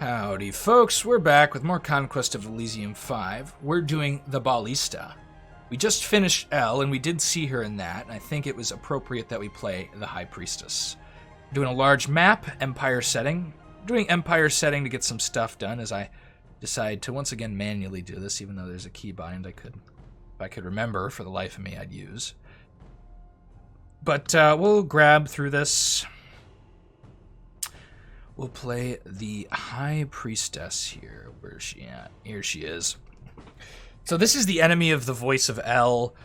Howdy, folks. We're back with more Conquest of Elysium 5. We're doing the Ballista. We just finished Elle, and we did see her in that, and I think it was appropriate that we play the High Priestess. Doing a large map, Empire setting. Doing Empire setting to get some stuff done as I decide to once again manually do this, even though there's a keybind if I could remember for the life of me, I'd use. But we'll grab through this. We'll play the High Priestess here. Where's she at? Here she is. So this is the enemy of the voice of El.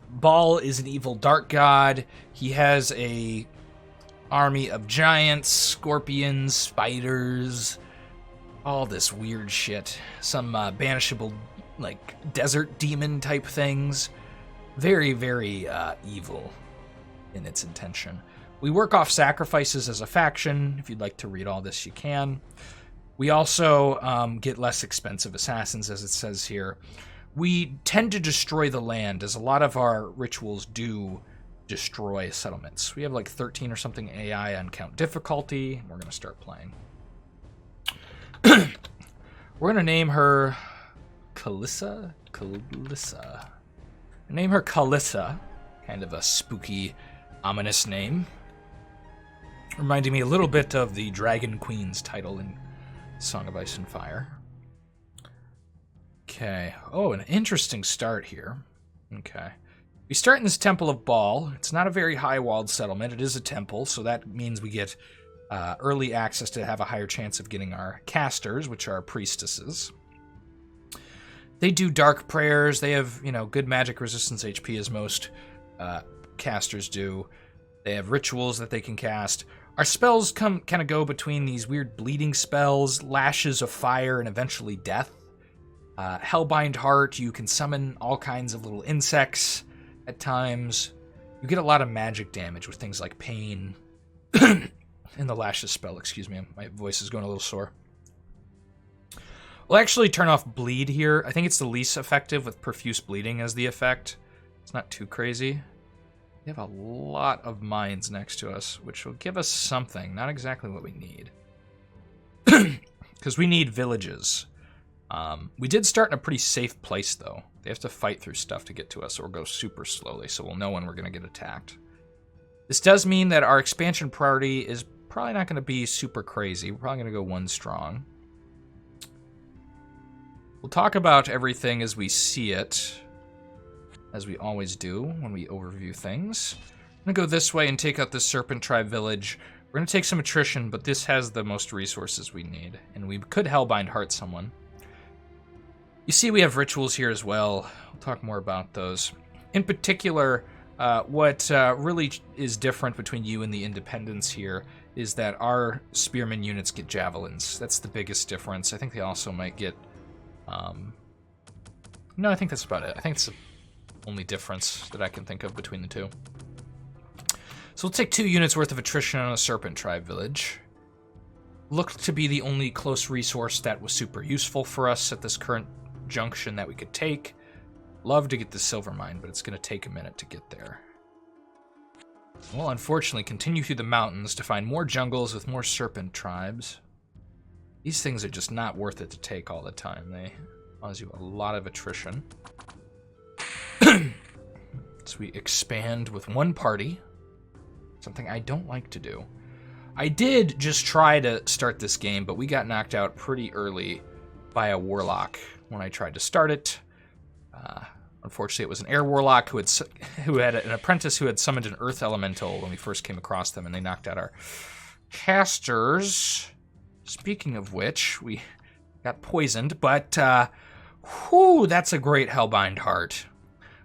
Baal is an evil dark god. He has a army of giants, scorpions, spiders, all this weird shit. Some banishable, like, desert demon type things. Very, very evil in its intention. We work off sacrifices as a faction. If you'd like to read all this, you can. We also get less expensive assassins, as it says here. We tend to destroy the land, as a lot of our rituals do destroy settlements. We have like 13 or something AI on count difficulty. We're going to start playing. We're going to name her Kalissa? Kalissa. Name her Kalissa. Kind of a spooky, ominous name. Reminding me a little bit of the Dragon Queen's title in Song of Ice and Fire. Okay. Oh, an interesting start here. Okay. We start in this Temple of Baal. It's not a very high-walled settlement. It is a temple, so that means we get early access to have a higher chance of getting our casters, which are priestesses. They do dark prayers. They have, good magic resistance HP, as most casters do. They have rituals that they can cast. Our spells kind of go between these weird bleeding spells, lashes of fire, and eventually death. Hellbind Heart, you can summon all kinds of little insects at times. You get a lot of magic damage with things like pain. In the lashes spell, excuse me, my voice is going a little sore. We'll actually turn off bleed here. I think it's the least effective with profuse bleeding as the effect. It's not too crazy. We have a lot of mines next to us, which will give us something. Not exactly what we need. Because we need villages. We did start in a pretty safe place, though. They have to fight through stuff to get to us, or go super slowly, so we'll know when we're going to get attacked. This does mean that our expansion priority is probably not going to be super crazy. We're probably going to go one strong. We'll talk about everything as we see it, as we always do when we overview things. I'm going to go this way and take out this Serpent Tribe village. We're going to take some attrition, but this has the most resources we need, and we could Hellbind Heart someone. You see we have rituals here as well. We'll talk more about those. In particular, what really is different between you and the Independents here is that our spearman units get javelins. That's the biggest difference. I think they also might get... No, I think that's about it. I think it's the only difference that I can think of between the two. So we'll take 2 units worth of attrition on a Serpent Tribe village. Looked to be the only close resource that was super useful for us at this current junction that we could take. Love to get the silver mine, but it's going to take a minute to get there. We'll unfortunately continue through the mountains to find more jungles with more serpent tribes. These things are just not worth it to take all the time. They cause you a lot of attrition. So we expand with one party. Something I don't like to do. I did just try to start this game, but we got knocked out pretty early by a warlock when I tried to start it. Unfortunately, it was an air warlock who had an apprentice who had summoned an earth elemental when we first came across them, and they knocked out our casters. Speaking of which, we got poisoned, but whew, that's a great Hellbind Heart.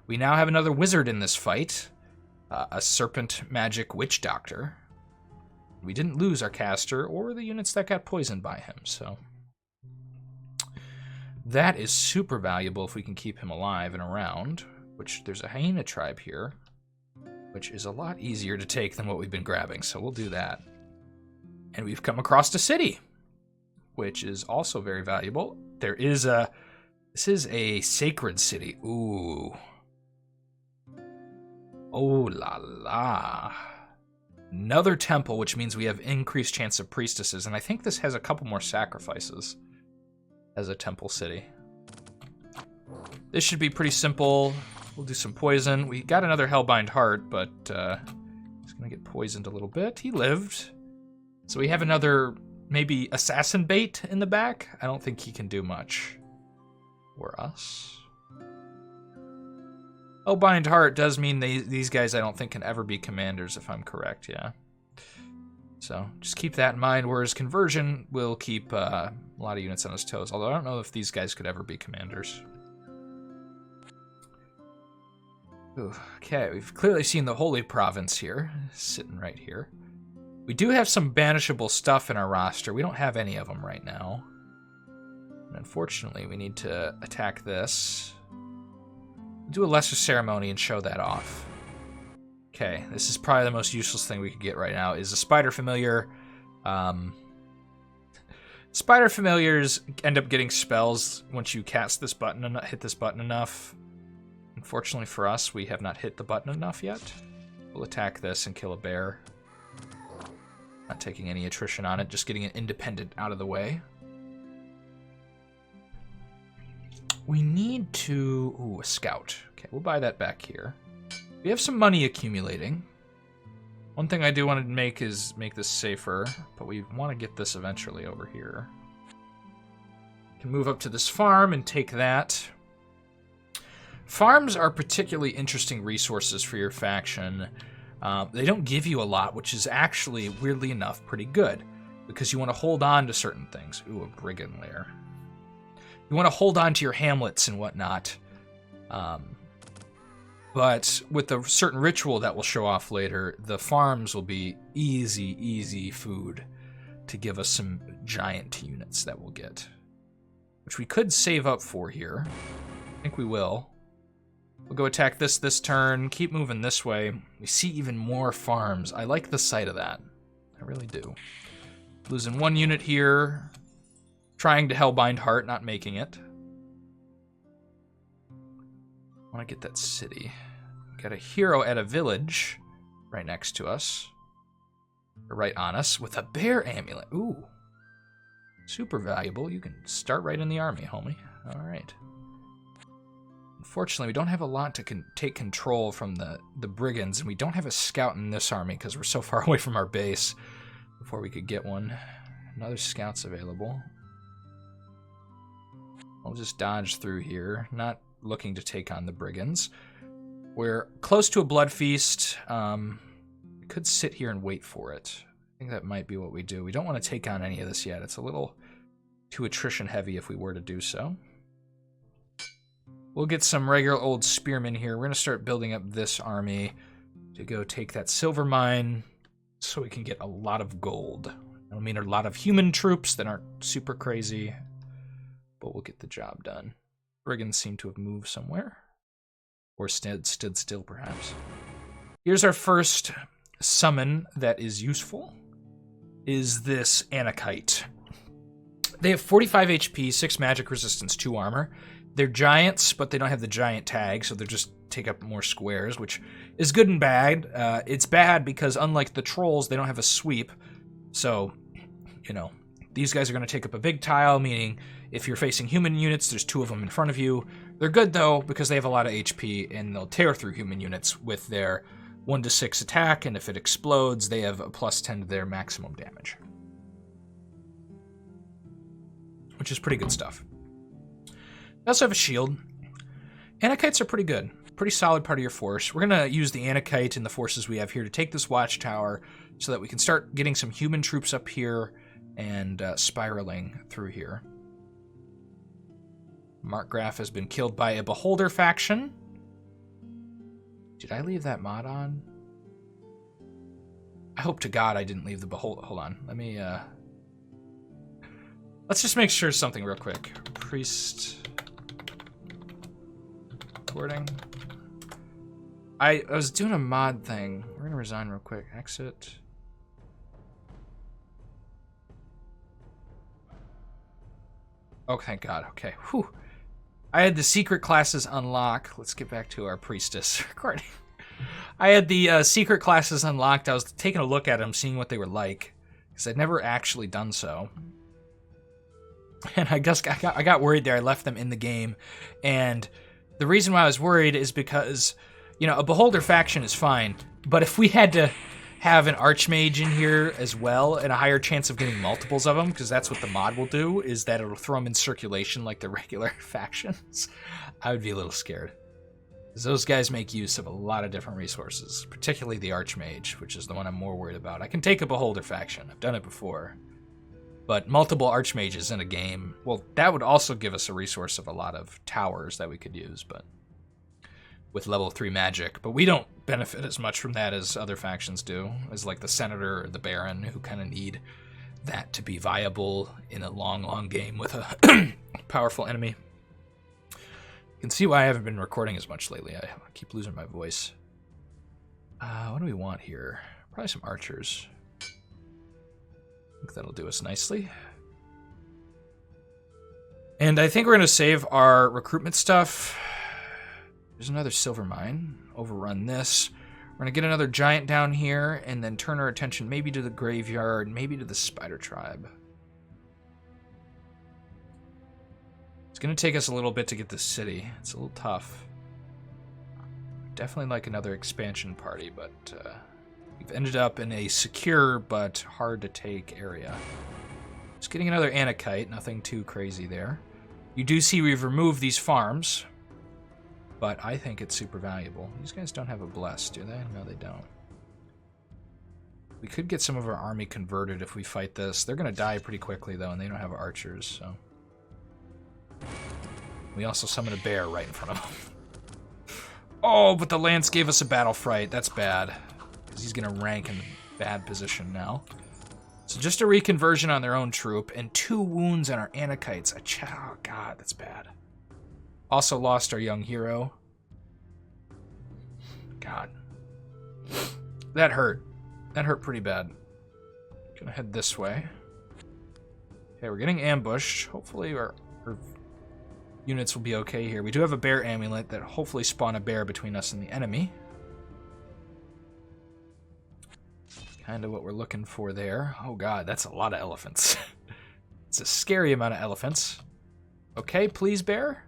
We now have another wizard in this fight, a serpent magic witch doctor. We didn't lose our caster or the units that got poisoned by him, so that is super valuable if we can keep him alive and around, which there's a hyena tribe here, which is a lot easier to take than what we've been grabbing, so we'll do that. And we've come across a city, which is also very valuable. This is a sacred city. Ooh. Oh la la. Another temple, which means we have increased chance of priestesses, and I think this has a couple more sacrifices as a temple city. This should be pretty simple. We'll do some poison. We got another Hellbind Heart, but he's gonna get poisoned a little bit. He lived. So we have another, maybe, assassin bait in the back. I don't think he can do much for us. Hellbind Heart does mean these guys I don't think can ever be commanders, if I'm correct, yeah. So just keep that in mind, whereas Conversion will keep a lot of units on his toes, although I don't know if these guys could ever be commanders. Ooh, okay, we've clearly seen the Holy Province here, sitting right here. We do have some banishable stuff in our roster. We don't have any of them right now. And unfortunately, we need to attack this. Do a lesser ceremony and show that off. Okay, this is probably the most useless thing we could get right now, is a Spider Familiar. Spider Familiars end up getting spells once you cast this button and hit this button enough. Unfortunately for us, we have not hit the button enough yet. We'll attack this and kill a bear. Not taking any attrition on it, just getting an independent out of the way. We need to... Ooh, a scout. Okay, we'll buy that back here. We have some money accumulating. One thing I do want to make is make this safer, but we want to get this eventually over here. Can move up to this farm and take that. Farms are particularly interesting resources for your faction. They don't give you a lot, which is actually, weirdly enough, pretty good, because you want to hold on to certain things. Ooh, a brigand lair. You want to hold on to your hamlets and whatnot. But with a certain ritual that we'll show off later, the farms will be easy food to give us some giant units that we'll get. Which we could save up for here. I think we will. We'll go attack this turn, keep moving this way. We see even more farms. I like the sight of that. I really do. Losing one unit here. Trying to Hellbind Heart, not making it. I want to get that city. Got a hero at a village right next to us. Or right on us with a bear amulet. Ooh. Super valuable. You can start right in the army, homie. Alright. Unfortunately, we don't have a lot to take control from the brigands, and we don't have a scout in this army because we're so far away from our base before we could get one. Another scout's available. I'll just dodge through here, not looking to take on the brigands. We're close to a blood feast. We could sit here and wait for it. I think that might be what we do. We don't want to take on any of this yet. It's a little too attrition heavy if we were to do so. We'll get some regular old spearmen here. We're going to start building up this army to go take that silver mine so we can get a lot of gold. I mean, a lot of human troops that aren't super crazy, but we'll get the job done. Brigands seem to have moved somewhere. Or stood still, perhaps. Here's our first summon that is useful. Is this Anakite. They have 45 HP, 6 magic resistance, 2 armor. They're giants, but they don't have the giant tag, so they just take up more squares, which is good and bad. It's bad because unlike the trolls, they don't have a sweep. So, you know, these guys are going to take up a big tile, meaning if you're facing human units, there's 2 of them in front of you. They're good, though, because they have a lot of HP, and they'll tear through human units with their 1-6 attack, and if it explodes, they have a +10 to their maximum damage. Which is pretty good stuff. They also have a shield. Anakites are pretty good. Pretty solid part of your force. We're going to use the Anakite and the forces we have here to take this watchtower so that we can start getting some human troops up here and spiraling through here. Markgraf has been killed by a Beholder faction. Did I leave that mod on? I hope to God I didn't leave the Beholder. Hold on. Let me, let's just make sure something real quick. Priest. Recording. I was doing a mod thing. We're going to resign real quick. Exit. Oh, thank God. Okay. Whew. I had the secret classes unlock. Let's get back to our Priestess recording. I had the secret classes unlocked. I was taking a look at them, seeing what they were like, because I'd never actually done so. And I got worried there. I left them in the game, and the reason why I was worried is because, you know, a beholder faction is fine, but if we had to have an archmage in here as well and a higher chance of getting multiples of them, because that's what the mod will do, is that it'll throw them in circulation like the regular factions, I would be a little scared. Because those guys make use of a lot of different resources, particularly the archmage, which is the one I'm more worried about. I can take a beholder faction. I've done it before. But multiple archmages in a game, well, that would also give us a resource of a lot of towers that we could use, but with level 3 magic. But we don't benefit as much from that as other factions do, as like the Senator or the Baron, who kind of need that to be viable in a long game with a powerful enemy. You can see why I haven't been recording as much lately. I keep losing my voice. What do we want here? Probably some archers. I think that'll do us nicely. And I think we're going to save our recruitment stuff. There's another silver mine. Overrun this. We're going to get another giant down here and then turn our attention maybe to the graveyard, maybe to the spider tribe. It's going to take us a little bit to get this city. It's a little tough. Definitely like another expansion party, but we've ended up in a secure but hard to take area. Just getting another Anakite, nothing too crazy there. You do see we've removed these farms, but I think it's super valuable. These guys don't have a bless, do they? No, they don't. We could get some of our army converted if we fight this. They're going to die pretty quickly, though, and they don't have archers, so... We also summon a bear right in front of him. Oh, but the lance gave us a battle fright. That's bad, because he's going to rank in a bad position now. So just a reconversion on their own troop, and 2 wounds on our Anakites. Oh, God, that's bad. Also lost our young hero. God. That hurt. That hurt pretty bad. Gonna head this way. Okay, we're getting ambushed. Hopefully our units will be okay here. We do have a bear amulet that hopefully spawn a bear between us and the enemy. Kind of what we're looking for there. Oh god, that's a lot of elephants. It's a scary amount of elephants. Okay, please, bear.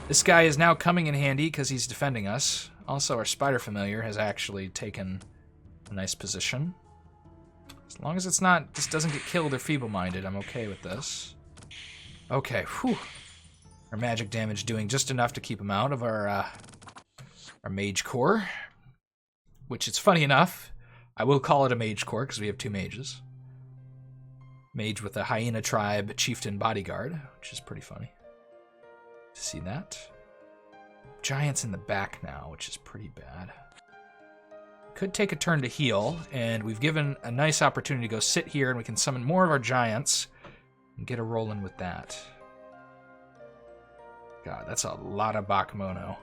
This guy is now coming in handy because he's defending us. Also, our spider familiar has actually taken a nice position. As long as it's not, this doesn't get killed or feeble-minded, I'm okay with this. Okay, whew. Our magic damage doing just enough to keep him out of our mage core. Which is funny enough. I will call it a mage core because we have 2 mages. Mage with a hyena tribe chieftain bodyguard, which is pretty funny to see that. Giants in the back now, which is pretty bad. Could take a turn to heal, and we've given a nice opportunity to go sit here, and we can summon more of our giants and get a rolling with that. God, that's a lot of Bakmono.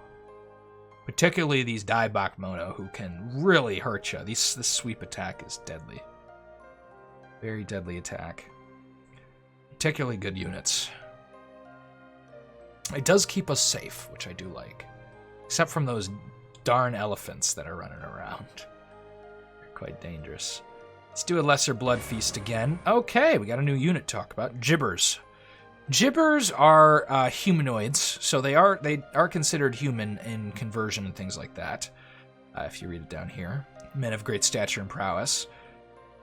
Particularly these Die Bakmono, who can really hurt you. This sweep attack is deadly. Very deadly attack. Particularly good units. It does keep us safe, which I do like. Except from those darn elephants that are running around. They're quite dangerous. Let's do a Lesser Blood Feast again. Okay, we got a new unit to talk about. Gibbers. Gibbers are humanoids, so they are considered human in conversion and things like that. If you read it down here. Men of great stature and prowess.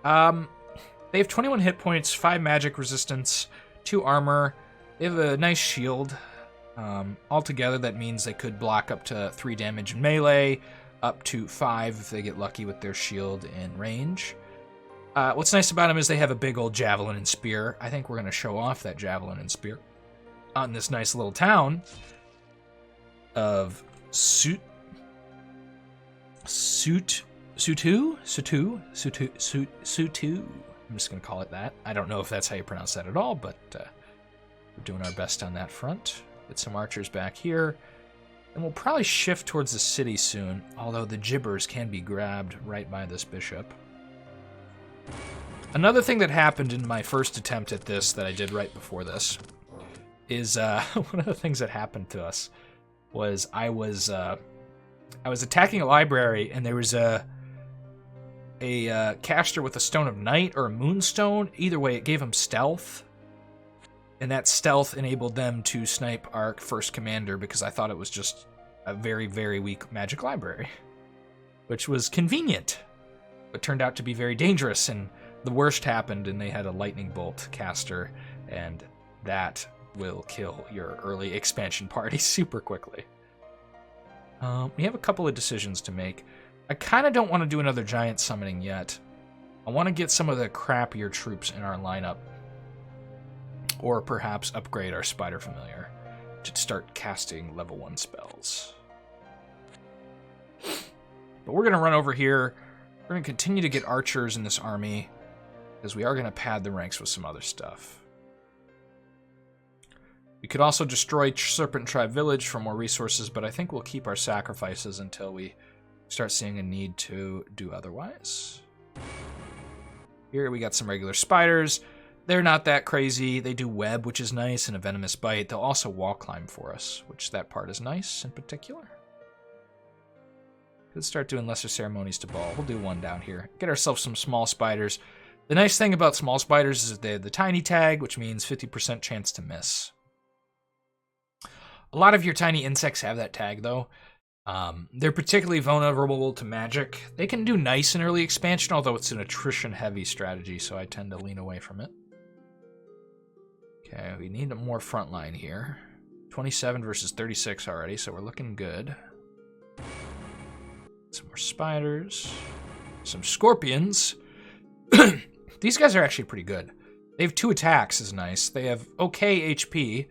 They have 21 hit points, 5 magic resistance, 2 armor. They have a nice shield. Altogether, that means they could block up to 3 damage in melee, up to 5 if they get lucky with their shield in range. What's nice about them is they have a big old javelin and spear. I think we're going to show off that javelin and spear on this nice little town of Sutu. I'm just going to call it that. I don't know if that's how you pronounce that at all, but we're doing our best on that front. Get some archers back here. And we'll probably shift towards the city soon, although the Gibbers can be grabbed right by this bishop. Another thing that happened in my first attempt at this that I did right before this is one of the things that happened to us was I was I was attacking a library, and there was a caster with a Stone of Night or a Moonstone. Either way, it gave him stealth. And that stealth enabled them to snipe our first commander because I thought it was just a very, very weak magic library. Which was convenient, but turned out to be very dangerous, and the worst happened, and they had a lightning bolt caster, and that will kill your early expansion party super quickly. We have a couple of decisions to make. I kind of don't want to do another giant summoning yet. I want to get some of the crappier troops in our lineup. Or perhaps upgrade our Spider Familiar to start casting level 1 spells. But we're going to run over here. We're going to continue to get archers in this army, because we are going to pad the ranks with some other stuff. We could also destroy Serpent Tribe Village for more resources, but I think we'll keep our sacrifices until we start seeing a need to do otherwise. Here we got some regular spiders. They're not that crazy. They do web, which is nice, and a venomous bite. They'll also wall climb for us, which that part is nice in particular. Let's start doing lesser ceremonies to Baal. We'll do one down here. Get ourselves some small spiders. The nice thing about small spiders is that they have the tiny tag, which means 50% chance to miss. A lot of your tiny insects have that tag, though. They're particularly vulnerable to magic. They can do nice in early expansion, although it's an attrition-heavy strategy, so I tend to lean away from it. Okay, we need a more frontline here. 27 versus 36 already, so we're looking good. Some more spiders. Some scorpions. These guys are actually pretty good. They have 2 attacks, is nice. They have okay HP.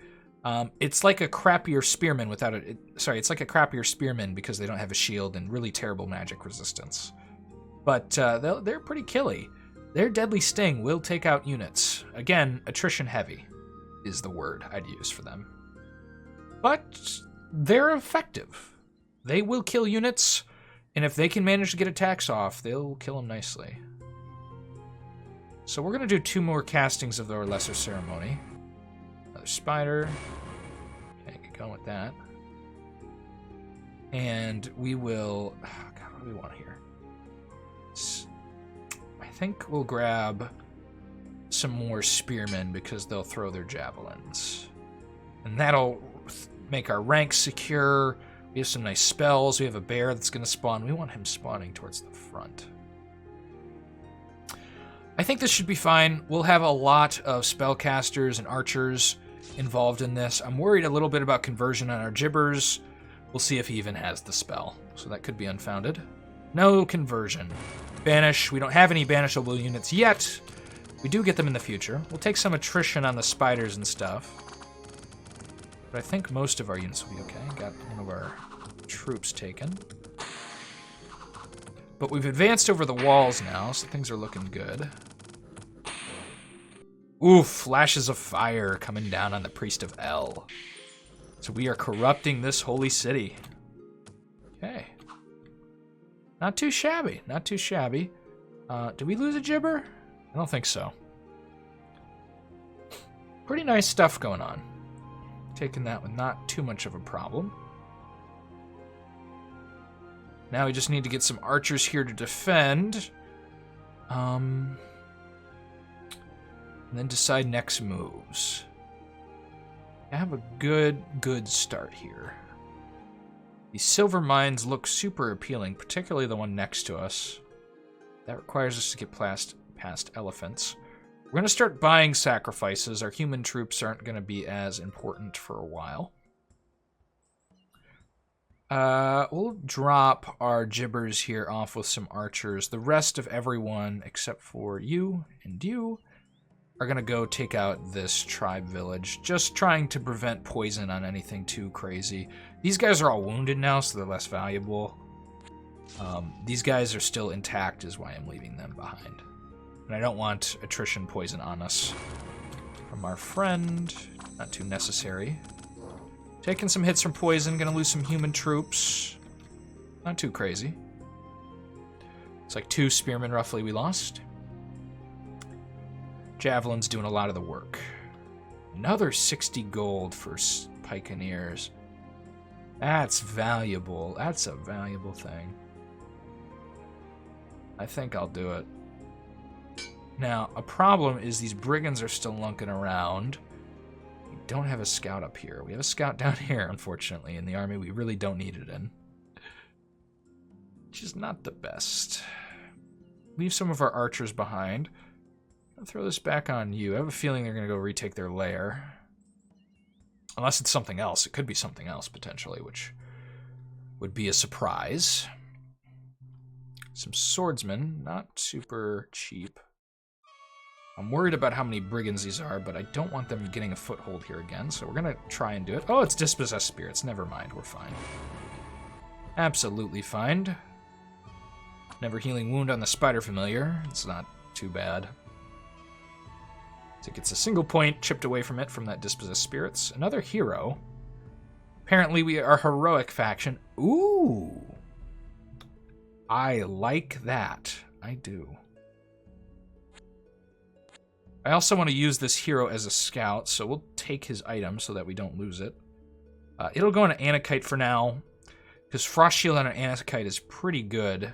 It's like a crappier spearman without it. Sorry, it's like a crappier spearman because they don't have a shield and really terrible magic resistance. But they're pretty killy. Their deadly sting will take out units. Again, attrition heavy is the word I'd use for them. But they're effective. They will kill units, and if they can manage to get attacks off, they'll kill them nicely. So we're going to do 2 more castings of our lesser ceremony. Another spider. Okay, get going with that. And we will... Oh God, what do we want here? I think we'll grab some more spearmen because they'll throw their javelins. And that'll make our ranks secure. We have some nice spells. We have a bear that's going to spawn. We want him spawning towards the front. I think this should be fine. We'll have a lot of spellcasters and archers involved in this. I'm worried a little bit about conversion on our gibbers. We'll see if he even has the spell. So that could be unfounded. No conversion. Banish. We don't have any banishable units yet. We do get them in the future. We'll take some attrition on the spiders and stuff. But I think most of our units will be okay. Got one of our troops taken. But we've advanced over the walls now, so things are looking good. Ooh, flashes of fire coming down on the Priest of El. So we are corrupting this holy city. Okay. Not too shabby, not too shabby. Did we lose a gibber? I don't think so. Pretty nice stuff going on. Taking that with not too much of a problem. Now we just need to get some archers here to defend. And then decide next moves. I have a good start here. These silver mines look super appealing, particularly the one next to us. That requires us to get past elephants. We're going to start buying sacrifices. Our human troops aren't going to be as important for a while. We'll drop our gibbers here off with some archers. The rest of everyone, except for you and you, are going to go take out this tribe village, just trying to prevent poison on anything too crazy. These guys are all wounded now, so they're less valuable. These guys are still intact is why I'm leaving them behind. And I don't want attrition poison on us from our friend. Not too necessary. Taking some hits from poison, gonna lose some human troops. Not too crazy. It's like 2 spearmen roughly we lost. Javelin's doing a lot of the work. Another 60 gold for pikeneers. That's valuable. That's a valuable thing. I think I'll do it. Now, a problem is these brigands are still lunking around. We don't have a scout up here. We have a scout down here, unfortunately, in the army we really don't need it in. Which is not the best. Leave some of our archers behind. I'll throw this back on you. I have a feeling they're going to go retake their lair. Unless it's something else. It could be something else, potentially, which would be a surprise. Some swordsmen. Not super cheap. I'm worried about how many brigands these are, but I don't want them getting a foothold here again, so we're going to try and do it. Oh, it's dispossessed spirits. Never mind. We're fine. Absolutely fine. Never healing wound on the spider familiar. It's not too bad. So it gets a single point chipped away from it from that dispossessed spirits. Another hero. Apparently we are a heroic faction. Ooh. I like that. I do. I also want to use this hero as a scout, so we'll take his item so that we don't lose it. It'll go on an Anakite for now, because Frost Shield on an Anakite is pretty good.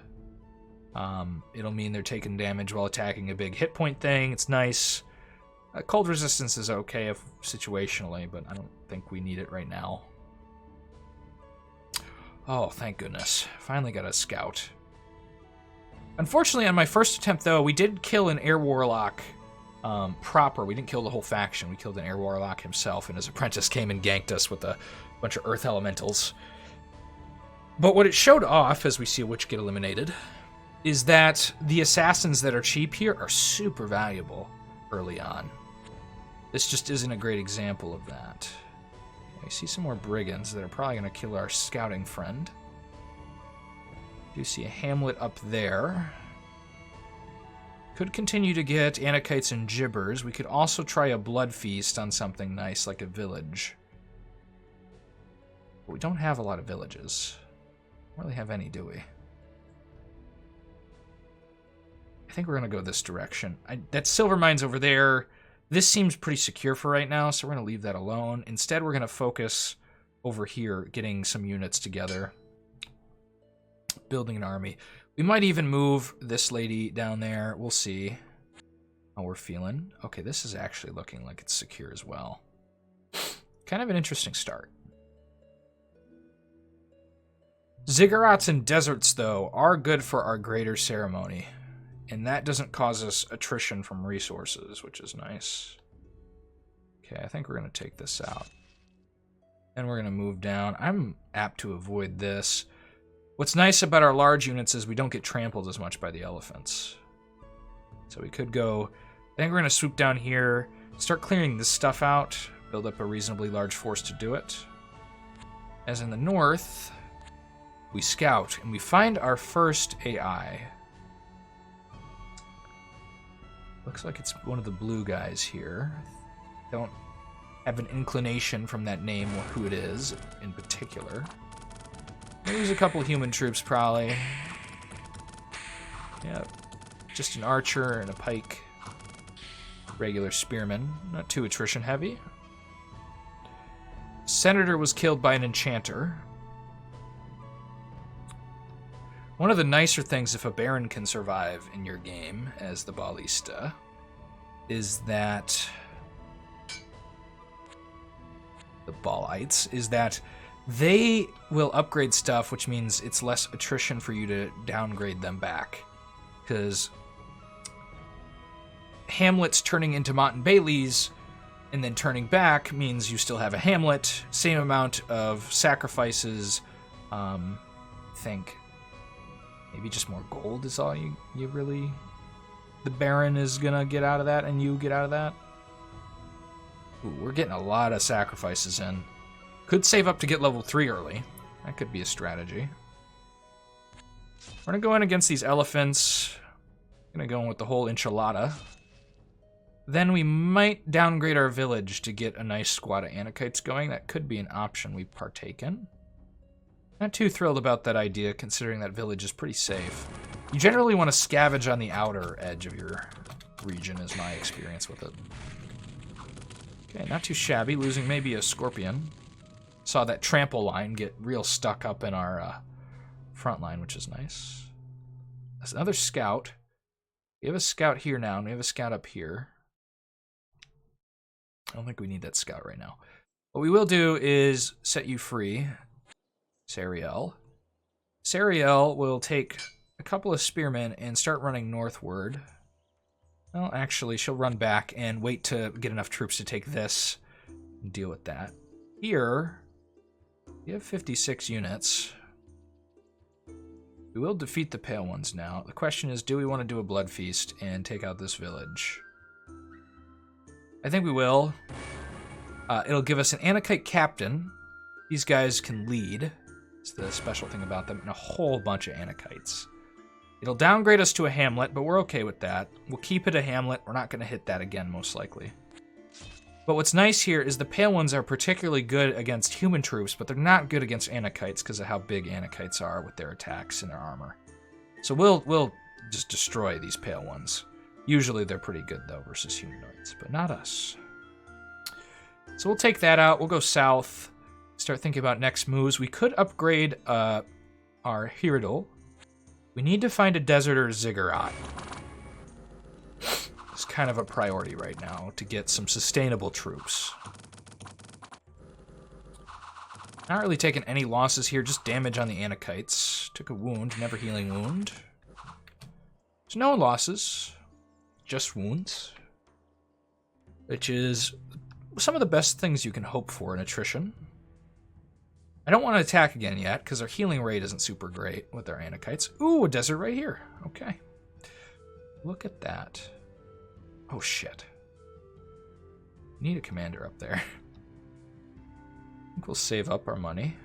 It'll mean they're taking damage while attacking a big hit point thing. It's nice. Cold resistance is okay if situationally, but I don't think we need it right now. Oh, thank goodness. Finally got a scout. Unfortunately, on my first attempt, though, we did kill an Air Warlock proper. We didn't kill the whole faction. We killed an Air Warlock himself, and his apprentice came and ganked us with a bunch of Earth Elementals. But what it showed off, as we see a witch get eliminated, is that the assassins that are cheap here are super valuable early on. This just isn't a great example of that. I see some more brigands that are probably going to kill our scouting friend. Do see a hamlet up there. Could continue to get Anakites and Gibbers. We could also try a blood feast on something nice like a village. But we don't have a lot of villages. Don't really have any, do we? I think we're going to go this direction. That silver mine's over there. This seems pretty secure for right now, so we're going to leave that alone. Instead, we're going to focus over here, getting some units together. Building an army. We might even move this lady down there. We'll see how we're feeling. Okay, this is actually looking like it's secure as well. Kind of an interesting start. Ziggurats and deserts, though, are good for our greater ceremony. And that doesn't cause us attrition from resources, which is nice. Okay, I think we're going to take this out. And we're going to move down. I'm apt to avoid this. What's nice about our large units is we don't get trampled as much by the elephants. So we could go... I think we're going to swoop down here, start clearing this stuff out, build up a reasonably large force to do it. As in the north, we scout, and we find our first AI. Looks like it's one of the blue guys here. Don't have an inclination from that name who it is in particular. There's a couple human troops, probably. Yeah, just an archer and a pike. Regular spearman, not too attrition heavy. Senator was killed by an enchanter. One of the nicer things if a Baron can survive in your game as the Ballista is that the Baalites is that they will upgrade stuff, which means it's less attrition for you to downgrade them back. Because hamlets turning into Mont and Baileys and then turning back means you still have a hamlet. Same amount of sacrifices. Think maybe just more gold is all you really... The Baron is going to get out of that and you get out of that. Ooh, we're getting a lot of sacrifices in. Could save up to get level 3 early. That could be a strategy. We're going to go in against these elephants. Going to go in with the whole enchilada. Then we might downgrade our village to get a nice squad of Anakites going. That could be an option we partake in. Not too thrilled about that idea, considering that village is pretty safe. You generally want to scavenge on the outer edge of your region, is my experience with it. Okay, not too shabby. Losing maybe a scorpion. Saw that trample line get real stuck up in our front line, which is nice. There's another scout. We have a scout here now, and we have a scout up here. I don't think we need that scout right now. What we will do is set you free, Sariel. Sariel will take a couple of spearmen and start running northward. Well, actually, she'll run back and wait to get enough troops to take this and deal with that. Here, we have 56 units. We will defeat the Pale Ones now. The question is, do we want to do a blood feast and take out this village? I think we will. It'll give us an Anakite captain. These guys can lead. It's the special thing about them, and a whole bunch of Anakites. It'll downgrade us to a hamlet, but we're okay with that. We'll keep it a hamlet. We're not going to hit that again, most likely. But what's nice here is the Pale Ones are particularly good against human troops, but they're not good against Anakites because of how big Anakites are with their attacks and their armor. So we'll just destroy these Pale Ones. Usually they're pretty good, though, versus humanoids, but not us. So we'll take that out. We'll go south. Start thinking about next moves. We could upgrade our Hiridol. We need to find a desert or a ziggurat. It's kind of a priority right now to get some sustainable troops. Not really taking any losses here, just damage on the Anakites. Took a wound, never healing wound. There's no losses, just wounds. Which is some of the best things you can hope for in attrition. I don't want to attack again yet, because our healing rate isn't super great with our Anakites. Ooh, a desert right here. Okay. Look at that. Oh, shit. Need a commander up there. I think we'll save up our money.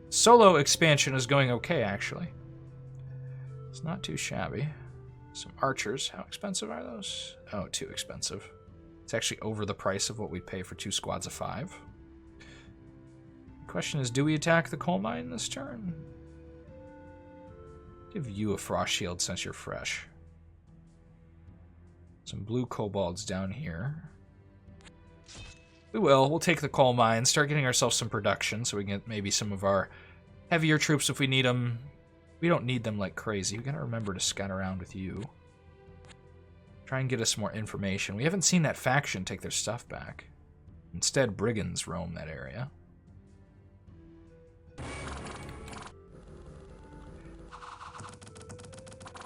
Solo expansion is going okay, actually. It's not too shabby. Some archers. How expensive are those? Oh, too expensive. It's actually over the price of what we'd pay for 2 squads of 5. The question is, do we attack the coal mine this turn? Give you a frost shield since you're fresh. Some blue kobolds down here. We will. We'll take the coal mine, start getting ourselves some production so we can get maybe some of our heavier troops if we need them. We don't need them like crazy. We gotta remember to scout around with you. Try and get us more information. We haven't seen that faction take their stuff back. Instead, brigands roam that area.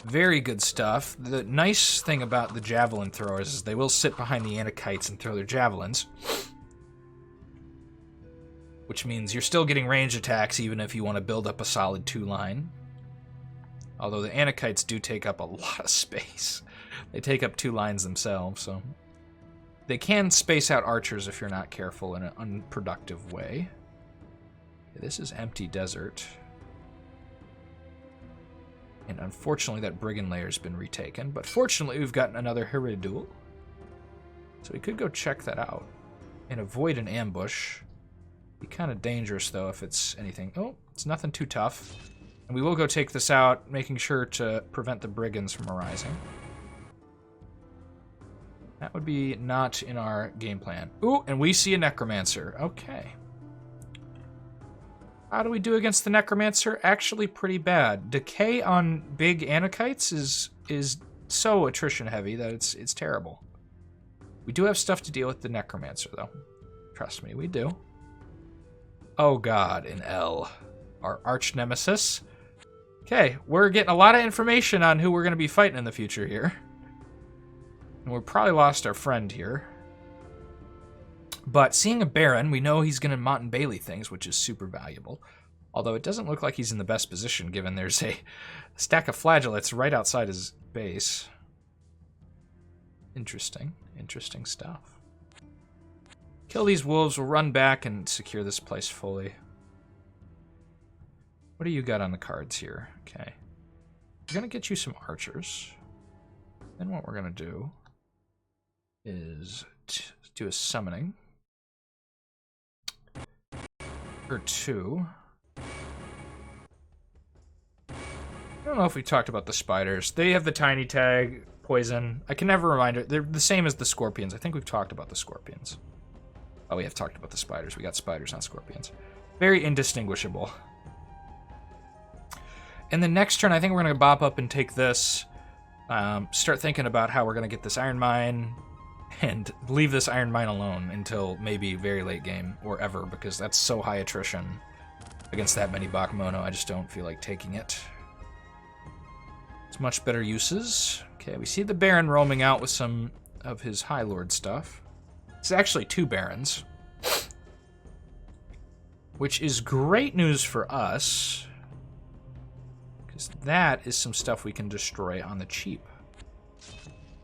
Very good stuff. The nice thing about the javelin throwers is they will sit behind the Anakites and throw their javelins. Which means you're still getting range attacks even if you want to build up a solid 2-line. Although the Anakites do take up a lot of space. They take up 2 lines themselves, so... They can space out archers if you're not careful in an unproductive way. Okay, this is empty desert. And unfortunately that brigand layer's been retaken, but fortunately we've gotten another Hiridul. So we could go check that out and avoid an ambush. Be kind of dangerous though if it's anything. Oh, it's nothing too tough. And we will go take this out, making sure to prevent the brigands from arising. That would be not in our game plan. Ooh, and we see a necromancer. Okay. How do we do against the necromancer? Actually pretty bad. Decay on big Anakites is so attrition heavy that it's terrible. We do have stuff to deal with the necromancer though. Trust me, we do. Oh god, an L. Our arch nemesis. Okay, we're getting a lot of information on who we're going to be fighting in the future here. And we've probably lost our friend here. But seeing a Baron, we know he's going to Mont and Bailey things, which is super valuable. Although it doesn't look like he's in the best position, given there's a stack of flagellates right outside his base. Interesting. Interesting stuff. Kill these wolves, we'll run back and secure this place fully. What do you got on the cards here? Okay. We're going to get you some archers. Then what we're going to do is do a summoning. Or 2. I don't know if we talked about the spiders. They have the tiny tag, poison. I can never remind it. They're the same as the scorpions. I think we've talked about the scorpions. Oh, we have talked about the spiders. We got spiders, not scorpions. Very indistinguishable. And then next turn, I think we're going to bop up and take this. Start thinking about how we're going to get this iron mine. And leave this iron mine alone until maybe very late game, or ever, because that's so high attrition against that many Bakemono. I just don't feel like taking it. It's much better uses. Okay, we see the Baron roaming out with some of his High Lord stuff. It's actually 2 Barons, which is great news for us, because that is some stuff we can destroy on the cheap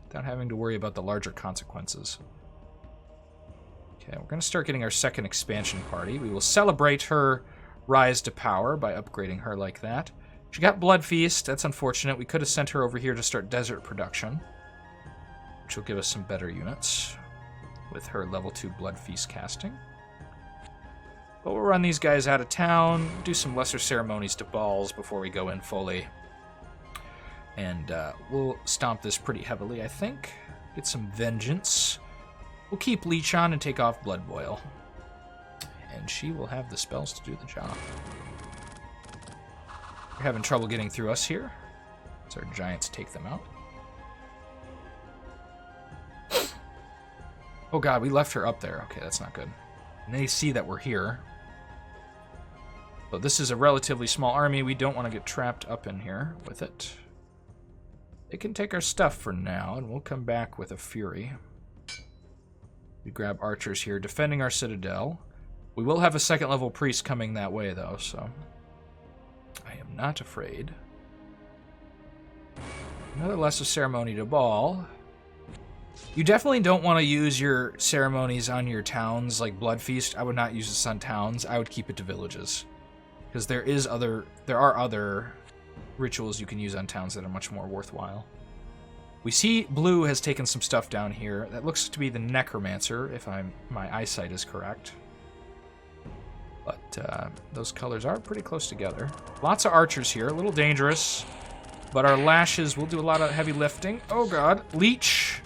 without having to worry about the larger consequences. Okay, we're going to start getting our second expansion party. We will celebrate her rise to power by upgrading her like that. She got Blood Feast. That's unfortunate. We could have sent her over here to start desert production, which will give us some better units with her level 2 Blood Feast casting. But we'll run these guys out of town, do some lesser ceremonies to Baals before we go in fully. And we'll stomp this pretty heavily, I think. Get some vengeance. We'll keep Leech on and take off Blood Boil. And she will have the spells to do the job. We're having trouble getting through us here, so our giants take them out. Oh god, we left her up there. Okay, that's not good. And they see that we're here. But this is a relatively small army. We don't want to get trapped up in here with it. They can take our stuff for now, and we'll come back with a fury. We grab archers here, defending our citadel. We will have a second level priest coming that way, though, so I am not afraid. Another lesser ceremony to Baal. You definitely don't want to use your ceremonies on your towns, like Blood Feast. I would not use this on towns. I would keep it to villages, because there are other rituals you can use on towns that are much more worthwhile. We see blue has taken some stuff down here. That looks to be the Necromancer, if my eyesight is correct. But those colors are pretty close together. Lots of archers here, a little dangerous. But our lashes will do a lot of heavy lifting. Oh god, Leech.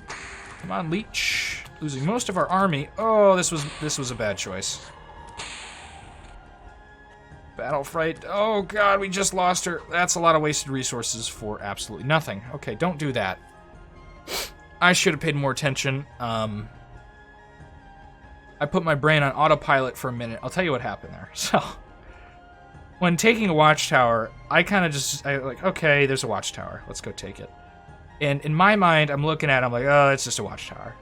Come on, Leech. Losing most of our army. Oh, this was a bad choice. Battle Fright. Oh god, we just lost her. That's a lot of wasted resources for absolutely nothing. Okay, don't do that. I should have paid more attention. I put my brain on autopilot for a minute. I'll tell you what happened there. So, when taking a watchtower, I kind of like, okay, there's a watchtower. Let's go take it. And in my mind, I'm looking at it, I'm like, oh, it's just a watchtower.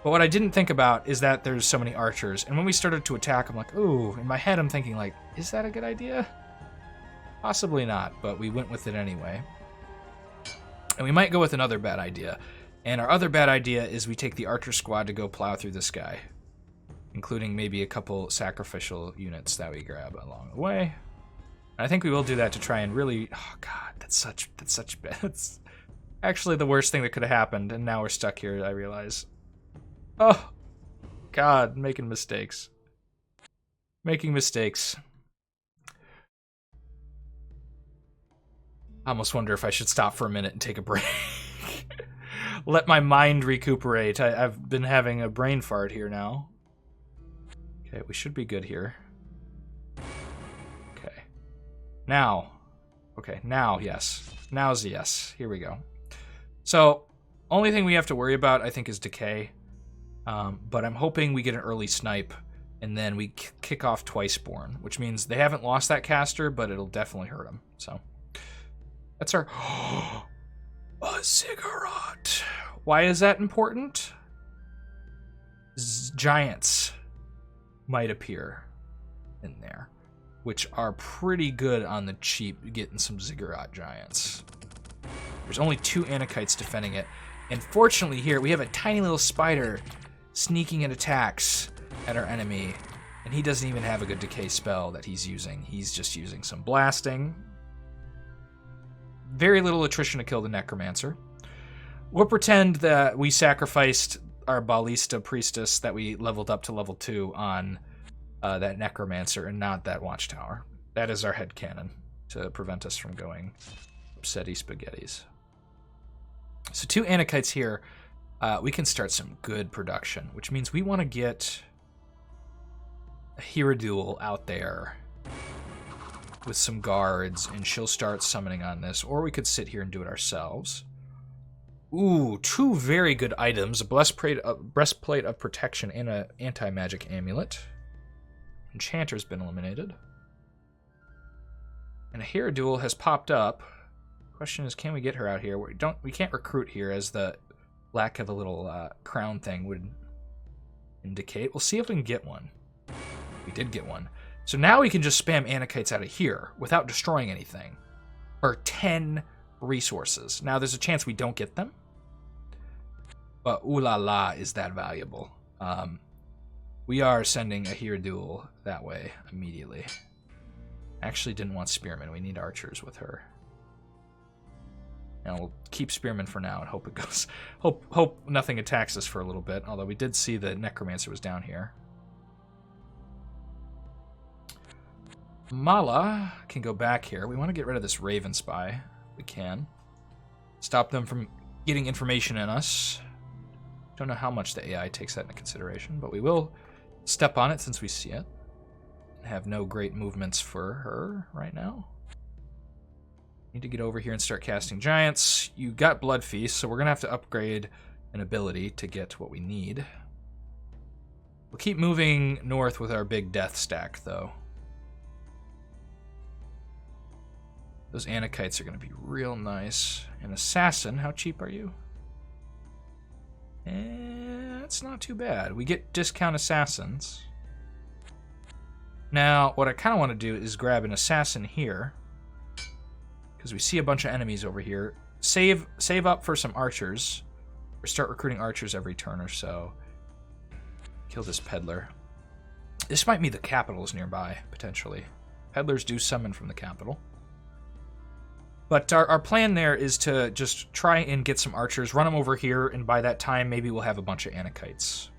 But what I didn't think about is that there's so many archers. And when we started to attack, I'm like, ooh, in my head, I'm thinking, like, is that a good idea? Possibly not, but we went with it anyway. And we might go with another bad idea. And our other bad idea is we take the archer squad to go plow through this guy, including maybe a couple sacrificial units that we grab along the way. And I think we will do that to try and really... Oh, God, that's such bad... That's actually the worst thing that could have happened, and now we're stuck here, I realize. Oh, God, making mistakes. Making mistakes. I almost wonder if I should stop for a minute and take a break. Let my mind recuperate. I've been having a brain fart here now. Okay, we should be good here. Okay. Now. Okay, now, yes. Now's a yes. Here we go. So, only thing we have to worry about, I think, is decay. But I'm hoping we get an early snipe, and then we kick off Twiceborn, which means they haven't lost that caster, but it'll definitely hurt them. So, that's our... A ziggurat. Why is that important? Giants might appear in there, which are pretty good on the cheap, getting some ziggurat giants. There's only 2 Anakites defending it. And fortunately here, we have a tiny little spider sneaking in attacks at our enemy. And he doesn't even have a good decay spell that he's using. He's just using some blasting. Very little attrition to kill the Necromancer. We'll pretend that we sacrificed our Ballista Priestess that we leveled up to level 2 on that Necromancer and not that Watchtower. That is our headcanon to prevent us from going upsetty spaghettis. So 2 Anakites here. We can start some good production, which means we want to get a Hierodule out there with some guards, and she'll start summoning on this. Or we could sit here and do it ourselves. Ooh, 2 very good items. A breastplate of protection and an anti-magic amulet. Enchanter's been eliminated. And a hero duel has popped up. Question is, can we get her out here? We can't recruit here, as the lack of a little crown thing would indicate. We'll see if we can get one. We did get one. So now we can just spam Anakites out of here without destroying anything. For 10 resources. Now there's a chance we don't get them. But ooh la la, is that valuable. We are sending a hero duel that way immediately. Actually didn't want spearmen. We need archers with her. And we'll keep spearmen for now and hope it goes. Hope nothing attacks us for a little bit. Although we did see the necromancer was down here. Mala can go back here. We want to get rid of this Raven Spy. We can. Stop them from getting information in us. Don't know how much the AI takes that into consideration, but we will step on it since we see it. Have no great movements for her right now. Need to get over here and start casting giants. You got Blood Feast, so we're going to have to upgrade an ability to get what we need. We'll keep moving north with our big death stack, though. Those Anakites are going to be real nice. An assassin, how cheap are you? It's not too bad. We get discount assassins. Now, what I kind of want to do is grab an assassin here, because we see a bunch of enemies over here. Save up for some archers, or start recruiting archers every turn or so. Kill this peddler. This might be the capitals nearby, potentially. Peddlers do summon from the capital. But our plan there is to just try and get some archers, run them over here, and by that time, maybe we'll have a bunch of Anakites.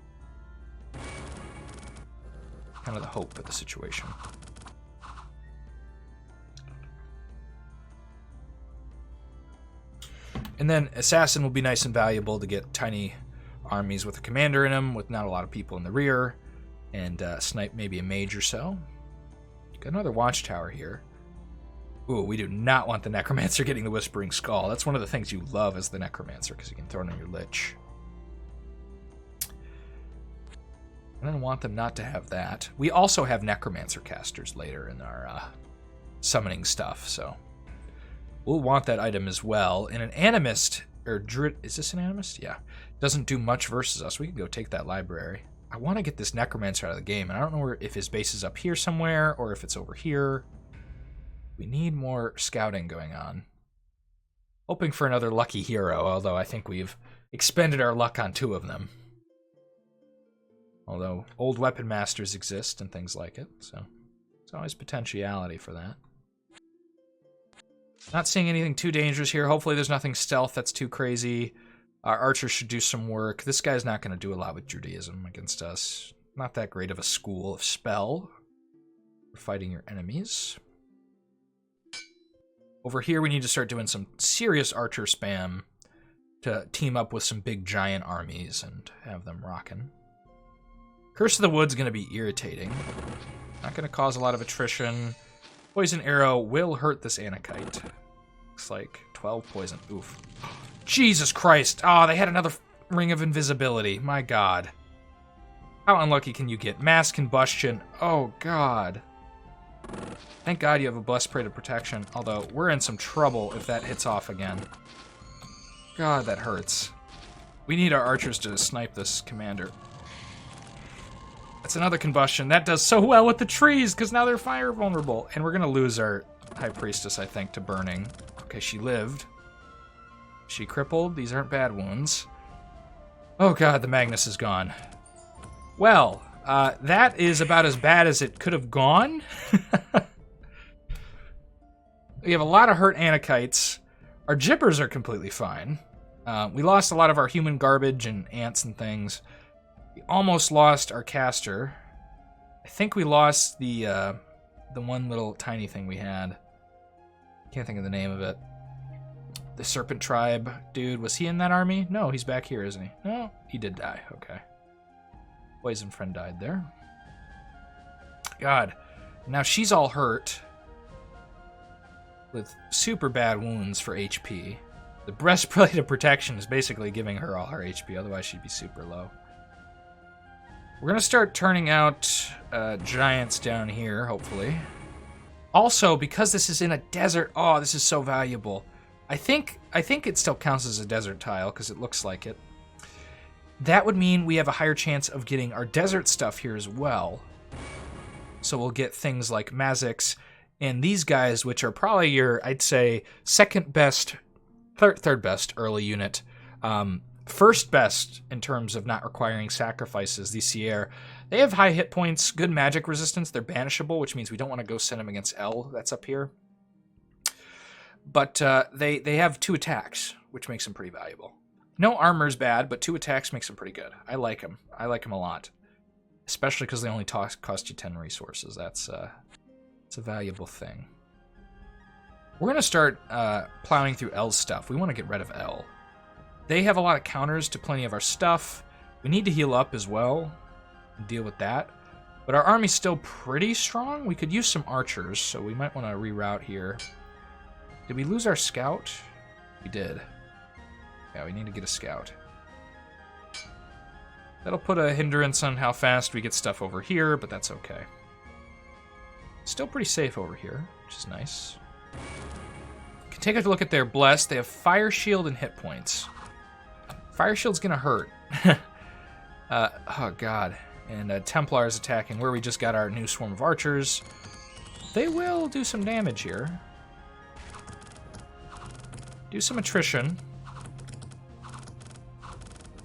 Kind of the hope of the situation. And then Assassin will be nice and valuable to get tiny armies with a commander in them, with not a lot of people in the rear, and snipe maybe a mage or so. Got another watchtower here. Ooh, we do not want the Necromancer getting the Whispering Skull. That's one of the things you love as the Necromancer, because you can throw it on your Lich. I don't want them not to have that. We also have Necromancer casters later in our summoning stuff, so we'll want that item as well. And an Animist, or Druid, is this an Animist? Yeah. Doesn't do much versus us. We could go take that library. I want to get this Necromancer out of the game, and I don't know if his base is up here somewhere, or if it's over here. We need more scouting going on. Hoping for another lucky hero, although I think we've expended our luck on 2 of them. Although old weapon masters exist and things like it, so there's always potentiality for that. Not seeing anything too dangerous here. Hopefully there's nothing stealth that's too crazy. Our archers should do some work. This guy's not going to do a lot with Judaism against us. Not that great of a school of spell for fighting your enemies. Over here, we need to start doing some serious archer spam to team up with some big giant armies and have them rocking. Curse of the Wood's going to be irritating. Not going to cause a lot of attrition. Poison Arrow will hurt this Anakite. Looks like 12 poison. Oof. Jesus Christ. Oh, they had another Ring of Invisibility. My God. How unlucky can you get? Mass Combustion. Oh, God. Thank God you have a Blessed Parade of Protection, although we're in some trouble if that hits off again. God, that hurts. We need our archers to snipe this commander. That's another combustion. That does so well with the trees, because now they're fire vulnerable. And we're going to lose our High Priestess, I think, to burning. Okay, she lived. She crippled. These aren't bad wounds. Oh God, the Magnus is gone. Well, that is about as bad as it could have gone. We have a lot of hurt Anakites. Our Jippers are completely fine. We lost a lot of our human garbage and ants and things. We almost lost our caster. I think we lost the one little tiny thing we had. Can't think of the name of it. The Serpent Tribe dude, was he in that army? No, he's back here, isn't he? No, he did die. Okay. Poison friend died there. God. Now she's all hurt. with super bad wounds for HP. The breastplate of protection is basically giving her all her HP, otherwise she'd be super low. We're going to start turning out giants down here, hopefully. Also, because this is in a desert, oh, this is so valuable. I think it still counts as a desert tile, because it looks like it. That would mean we have a higher chance of getting our desert stuff here as well. So we'll get things like Mazics and these guys, which are probably your, I'd say, second best, third best early unit. First best in terms of not requiring sacrifices, the Sierra. They have high hit points, good magic resistance. They're banishable, which means we don't want to go send them against L. That's up here. But they have 2 attacks, which makes them pretty valuable. No armor's bad, but 2 attacks makes them pretty good. I like them. I like them a lot. Especially because they only cost you 10 resources. It's a valuable thing. We're going to start plowing through L's stuff. We want to get rid of L. They have a lot of counters to plenty of our stuff. We need to heal up as well and deal with that. But our army's still pretty strong. We could use some archers, so we might want to reroute here. Did we lose our scout? We did. Yeah, we need to get a scout. That'll put a hindrance on how fast we get stuff over here, but that's okay. Still pretty safe over here, which is nice. Can take a look at their blessed. They have fire shield and hit points. Fire shield's gonna hurt. Oh god. And Templars attacking where we just got our new swarm of archers. They will do some damage here. Do some attrition.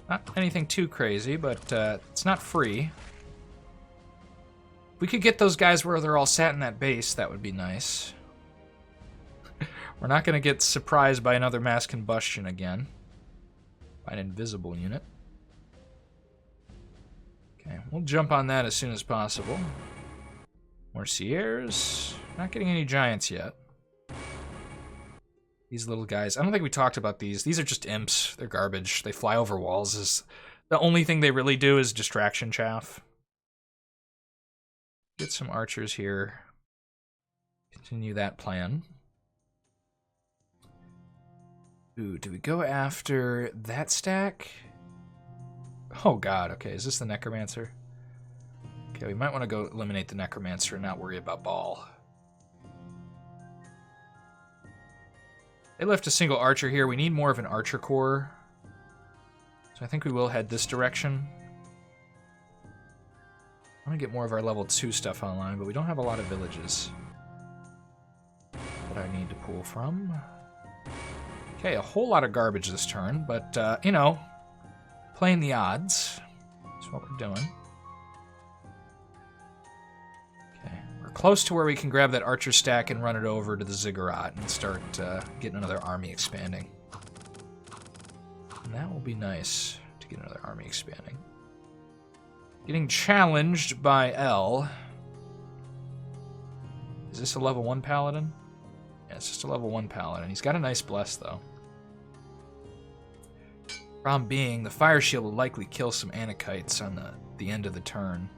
Not anything too crazy, but it's not free. If we could get those guys where they're all sat in that base, that would be nice. We're not going to get surprised by another mass combustion again. By an invisible unit. Okay, we'll jump on that as soon as possible. More Sierras. Not getting any giants yet. These little guys. I don't think we talked about these. These are just imps. They're garbage. They fly over walls. The only thing they really do is distraction chaff. Get some archers here. Continue that plan. Ooh, do we go after that stack? Oh god, okay. Is this the Necromancer? Okay, we might want to go eliminate the Necromancer and not worry about Baal. They left a single archer here. We need more of an archer corps. So I think we will head this direction. I want to get more of our level 2 stuff online, but we don't have a lot of villages that I need to pull from. Okay, a whole lot of garbage this turn, but, you know, playing the odds. That's what we're doing. Okay, we're close to where we can grab that archer stack and run it over to the ziggurat and start getting another army expanding. And that will be nice to get another army expanding. Getting challenged by L. Is this a level 1 paladin? Yeah, it's just a level 1 paladin. He's got a nice bless, though. Problem being, the fire shield will likely kill some Anakites on the end of the turn.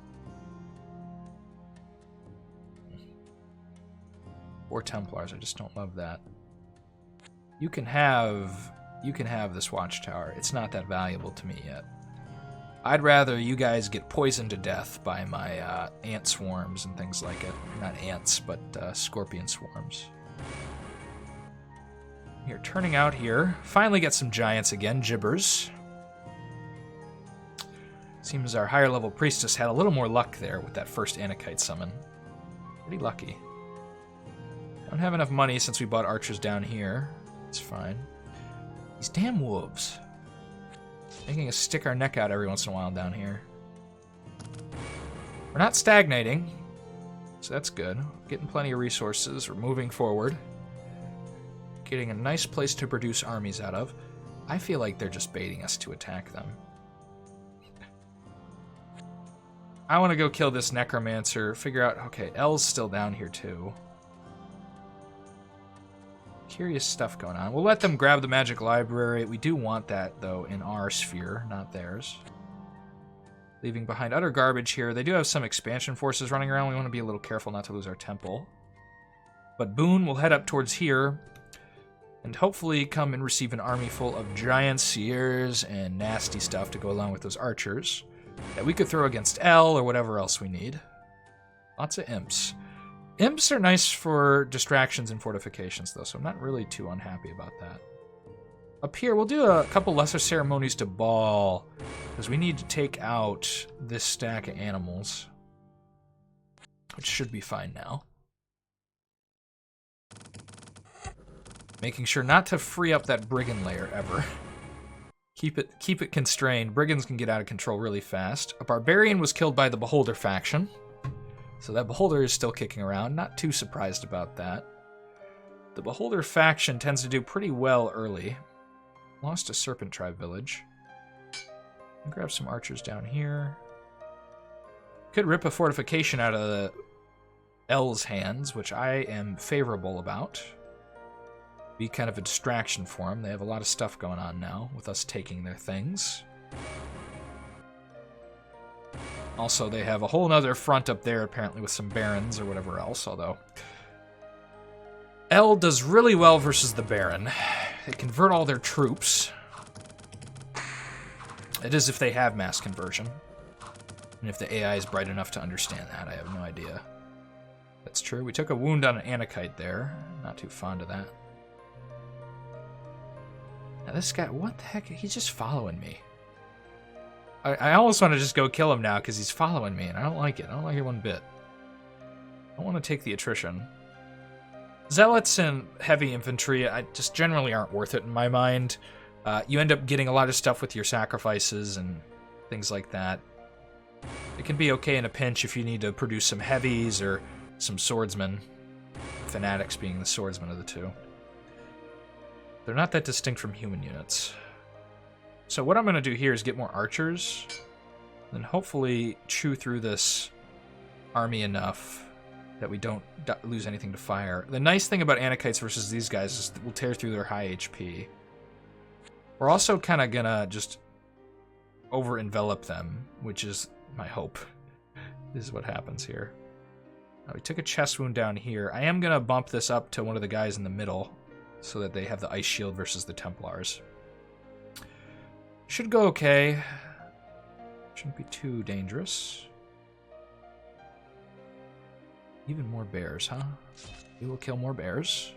4 Templars, I just don't love that. You can have this watchtower. It's not that valuable to me yet. I'd rather you guys get poisoned to death by my ant swarms and things like it. Not ants, but scorpion swarms. We're turning out here. Finally get some giants again, gibbers. Seems our higher level priestess had a little more luck there with that first Anakite summon. Pretty lucky. Don't have enough money since we bought archers down here. It's fine. These damn wolves. Making us stick our neck out every once in a while down here. We're not stagnating, so that's good. Getting plenty of resources. We're moving forward. Getting a nice place to produce armies out of. I feel like they're just baiting us to attack them. I want to go kill this necromancer. Figure out... Okay, L's still down here too. Curious stuff going on. We'll let them grab the magic library. We do want that, though, in our sphere, not theirs. Leaving behind utter garbage here. They do have some expansion forces running around. We want to be a little careful not to lose our temple. But Boone will head up towards here and hopefully come and receive an army full of giants, seers, and nasty stuff to go along with those archers that we could throw against L or whatever else we need. Lots of imps. Imps are nice for distractions and fortifications, though, so I'm not really too unhappy about that. Up here, we'll do a couple lesser ceremonies to Baal, because we need to take out this stack of animals, which should be fine now. Making sure not to free up that brigand layer ever. Keep it constrained. Brigands can get out of control really fast. A barbarian was killed by the Beholder faction, so that Beholder is still kicking around. Not too surprised about that. The Beholder faction tends to do pretty well early. Lost a Serpent Tribe village. Grab some archers down here. Could rip a fortification out of the L's hands, which I am favorable about. Be kind of a distraction for them. They have a lot of stuff going on now with us taking their things. Also, they have a whole nother front up there, apparently, with some barons or whatever else, although L does really well versus the baron. They convert all their troops. It is if they have mass conversion. And if the AI is bright enough to understand that, I have no idea. That's true. We took a wound on an Anakite there. Not too fond of that. Now this guy, what the heck? He's just following me. I almost want to just go kill him now because he's following me, and I don't like it. I don't like it one bit. I don't want to take the attrition. Zealots and heavy infantry, I just generally aren't worth it in my mind. You end up getting a lot of stuff with your sacrifices and things like that. It can be okay in a pinch if you need to produce some heavies or some swordsmen. Fanatics being the swordsman of the two. They're not that distinct from human units. So what I'm going to do here is get more archers, then hopefully chew through this army enough that we don't lose anything to fire. The nice thing about Anakites versus these guys is that we'll tear through their high HP. We're also kind of going to just over-envelop them, which is my hope. This is what happens here. We took a chest wound down here. I am going to bump this up to one of the guys in the middle, so that they have the ice shield versus the Templars. Should go okay. Shouldn't be too dangerous. Even more bears, huh? We will kill more bears.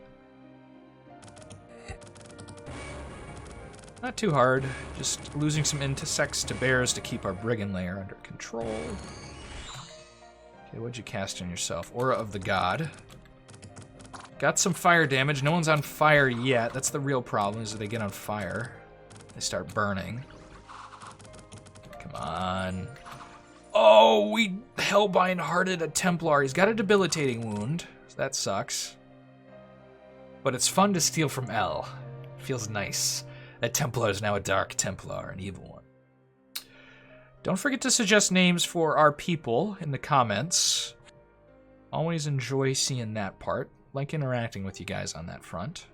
Not too hard. Just losing some insects to bears to keep our brigand layer under control. Okay, what'd you cast on yourself? Aura of the God. Got some fire damage. No one's on fire yet. That's the real problem, is that they get on fire. They start burning. Come on. Oh, we Hellbind-hearted a Templar. He's got a debilitating wound, so that sucks. But it's fun to steal from L. It feels nice. That Templar is now a Dark Templar, an evil one. Don't forget to suggest names for our people in the comments. Always enjoy seeing that part. Like interacting with you guys on that front.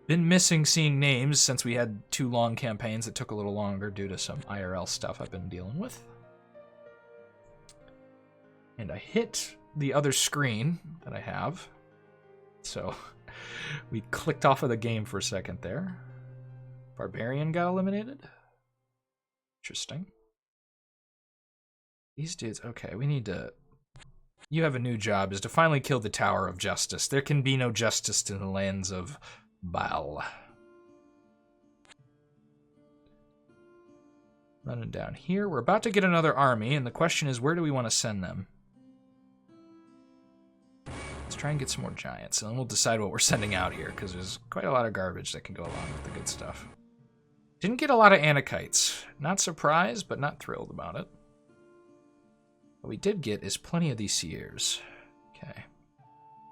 Been missing seeing names since we had 2 long campaigns that took a little longer due to some IRL stuff I've been dealing with. And I hit the other screen that I have. So we clicked off of the game for a second there. Barbarian got eliminated. Interesting. These dudes, okay, we need to... You have a new job, is to finally kill the Tower of Justice. There can be no justice in the lands of Baal. Running down here. We're about to get another army, and the question is, where do we want to send them? Let's try and get some more giants, and then we'll decide what we're sending out here, because there's quite a lot of garbage that can go along with the good stuff. Didn't get a lot of Anakites. Not surprised, but not thrilled about it. What we did get is plenty of these seers. Okay.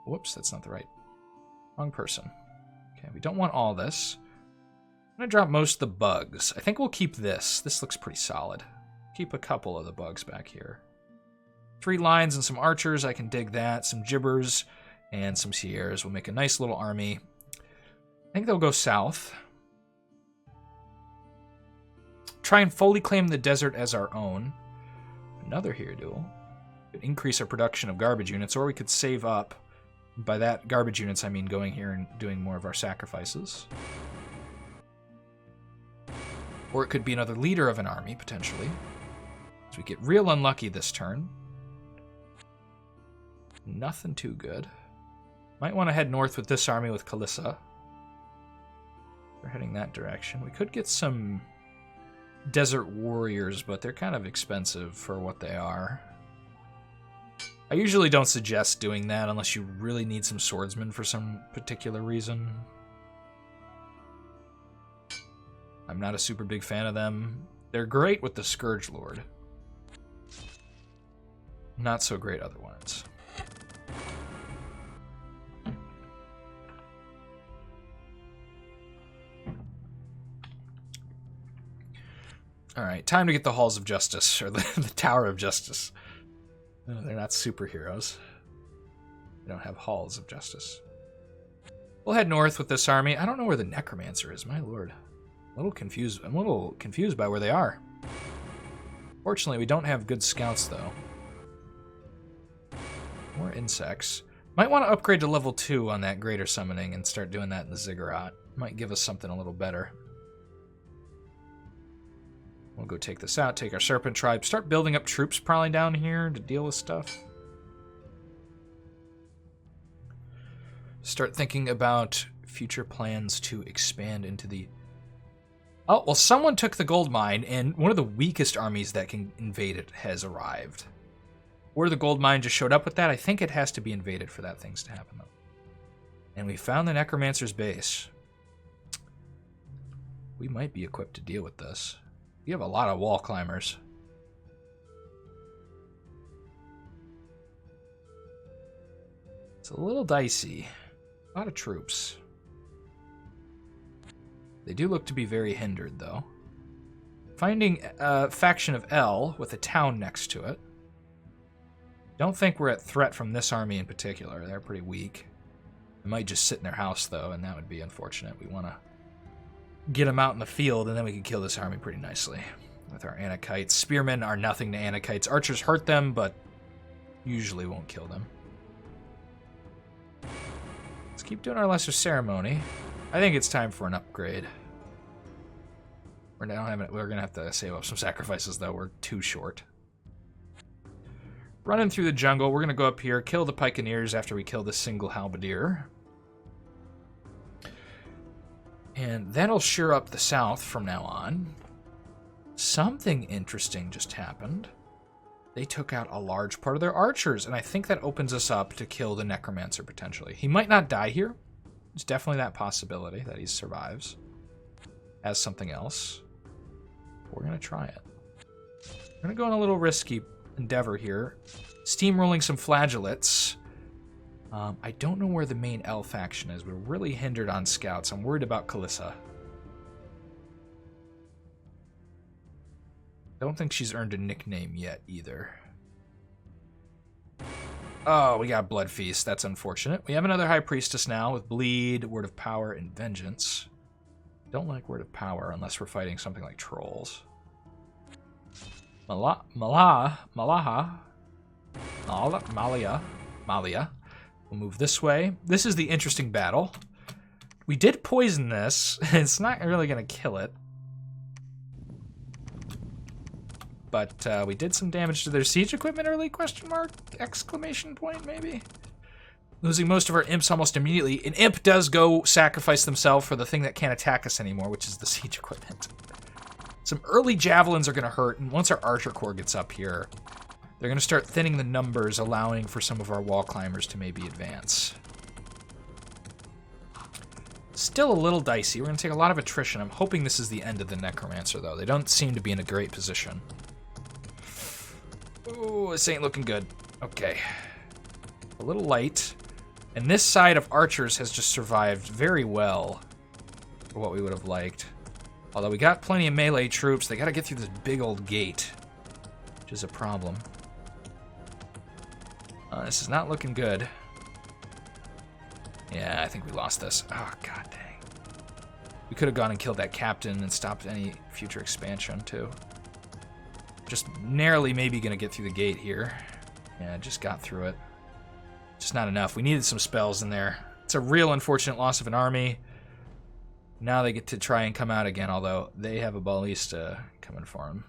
Whoops, that's not the right... Wrong person. Okay, we don't want all this. I'm going to drop most of the bugs. I think we'll keep this. This looks pretty solid. Keep a couple of the bugs back here. 3 lines and some archers, I can dig that. Some gibbers and some seers. We'll make a nice little army. I think they'll go south. Try and fully claim the desert as our own. Another here duel. Increase our production of garbage units, or we could save up. By that, garbage units, I mean going here and doing more of our sacrifices. Or it could be another leader of an army, potentially. So we get real unlucky this turn. Nothing too good. Might want to head north with this army with Kalissa. We're heading that direction. We could get some desert warriors, but they're kind of expensive for what they are. I usually don't suggest doing that unless you really need some swordsmen for some particular reason. I'm not a super big fan of them. They're great with the Scourge Lord. Not so great otherwise. Alright, time to get the Halls of Justice, or the Tower of Justice. No, they're not superheroes. They don't have Halls of Justice. We'll head north with this army. I don't know where the Necromancer is, my lord. I'm a little confused by where they are. Fortunately, we don't have good scouts, though. More insects. Might want to upgrade to level 2 on that Greater Summoning and start doing that in the Ziggurat. Might give us something a little better. We'll go take this out, take our Serpent Tribe, start building up troops prowling down here to deal with stuff. Start thinking about future plans to expand into the... Oh, well, someone took the gold mine, and one of the weakest armies that can invade it has arrived. Or the gold mine just showed up with that. I think it has to be invaded for that things to happen, though. And we found the Necromancer's base. We might be equipped to deal with this. You have a lot of wall climbers. It's a little dicey. A lot of troops. They do look to be very hindered, though. Finding a faction of L with a town next to it. Don't think we're at threat from this army in particular. They're pretty weak. They might just sit in their house, though, and that would be unfortunate. We want to get them out in the field, and then we can kill this army pretty nicely with our Anakites. Spearmen are nothing to Anakites. Archers hurt them, but usually won't kill them. Let's keep doing our Lesser Ceremony. I think it's time for an upgrade. We're gonna have to save up some sacrifices, though. We're too short. Running through the jungle, we're gonna go up here, kill the Pikeneers after we kill this single Halberdier. And that'll sure up the south from now on. Something interesting just happened. They took out a large part of their archers, and I think that opens us up to kill the Necromancer, potentially. He might not die here. There's definitely that possibility that he survives as something else. We're going to try it. We're going to go on a little risky endeavor here. Steamrolling some flagellates. I don't know where the main L faction is. We're really hindered on scouts. I'm worried about Kalissa. Don't think she's earned a nickname yet, either. Oh, we got Blood Feast. That's unfortunate. We have another High Priestess now with Bleed, Word of Power, and Vengeance. Don't like Word of Power unless we're fighting something like Trolls. Malia. We'll move this way. This is the interesting battle. We did poison this. It's not really going to kill it. But we did some damage to their siege equipment early, question mark? Exclamation point, maybe? Losing most of our imps almost immediately. An imp does go sacrifice themselves for the thing that can't attack us anymore, which is the siege equipment. Some early javelins are going to hurt, and once our archer corps gets up here, they're going to start thinning the numbers, allowing for some of our wall climbers to maybe advance. Still a little dicey. We're going to take a lot of attrition. I'm hoping this is the end of the Necromancer, though. They don't seem to be in a great position. Ooh, this ain't looking good. Okay. A little light. And this side of archers has just survived very well for what we would have liked. Although we got plenty of melee troops, they got to get through this big old gate, which is a problem. This is not looking good. Yeah, I think we lost this. Oh, god dang. We could have gone and killed that captain and stopped any future expansion, too. Just narrowly maybe going to get through the gate here. Yeah, just got through it. Just not enough. We needed some spells in there. It's a real unfortunate loss of an army. Now they get to try and come out again, although they have a ballista coming for them.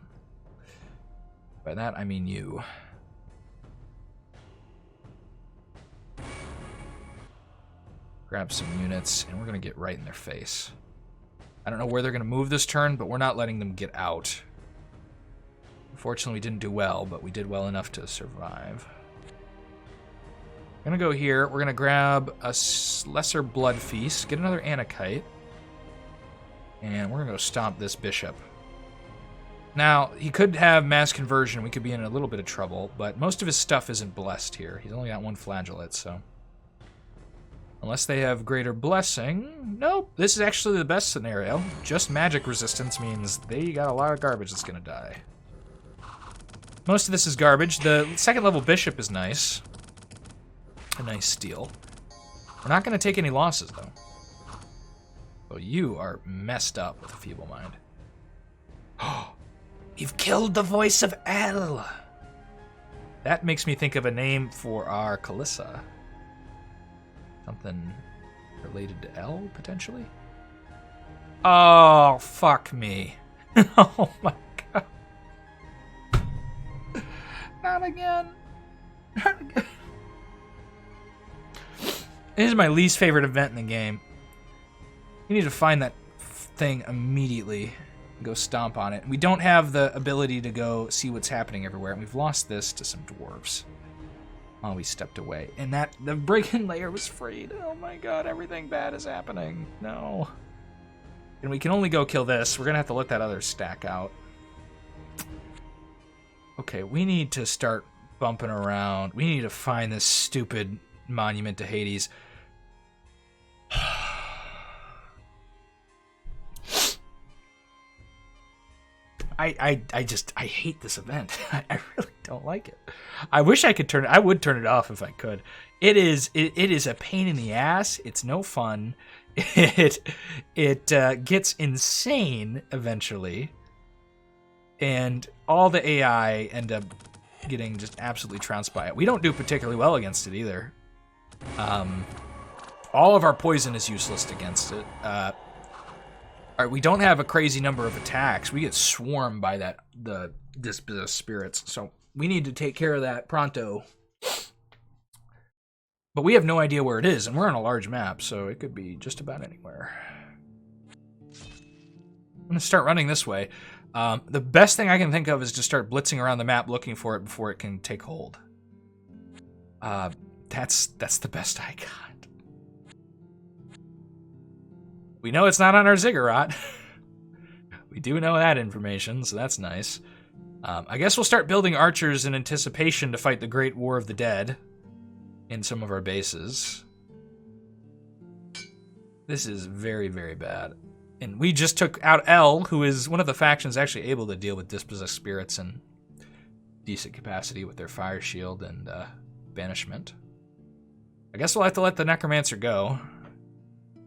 By that, I mean you. Grab some units, and we're going to get right in their face. I don't know where they're going to move this turn, but we're not letting them get out. Unfortunately, we didn't do well, but we did well enough to survive. I'm going to go here. We're going to grab a lesser blood feast, get another Anakite, and we're going to go stomp this bishop. Now, he could have mass conversion. We could be in a little bit of trouble, but most of his stuff isn't blessed here. He's only got one flagellate, so... Unless they have greater blessing. Nope, this is actually the best scenario. Just magic resistance means they got a lot of garbage that's going to die. Most of this is garbage. The second level bishop is nice. A nice steal. We're not going to take any losses, though. Oh, you are messed up with a feeble mind. Oh, you've killed the voice of El. That makes me think of a name for our Kalissa. Something related to El, potentially? Oh, fuck me. Oh my god. Not again. Not again. This is my least favorite event in the game. You need to find that thing immediately and go stomp on it. We don't have the ability to go see what's happening everywhere, and we've lost this to some dwarves. Oh, we stepped away. And the break-in layer was freed. Oh my god, everything bad is happening. No. And we can only go kill this. We're gonna have to let that other stack out. Okay, we need to start bumping around. We need to find this stupid monument to Hades. I hate this event. I really don't like it. I wish I could turn it. I would turn it off if I could. It is a pain in the ass. It's no fun. It gets insane eventually, and all the AI end up getting just absolutely trounced by it. We don't do particularly well against it either. All of our poison is useless against it. We don't have a crazy number of attacks. We get swarmed by the spirits, so we need to take care of that pronto. But we have no idea where it is, and we're on a large map, so it could be just about anywhere. I'm going to start running this way. The best thing I can think of is to start blitzing around the map looking for it before it can take hold. That's the best I got. We know it's not on our ziggurat. We do know that information, so that's nice. I guess we'll start building archers in anticipation to fight the Great War of the Dead in some of our bases. This is very, very bad. And we just took out El, who is one of the factions actually able to deal with dispossessed spirits in decent capacity with their fire shield and banishment. I guess we'll have to let the necromancer go.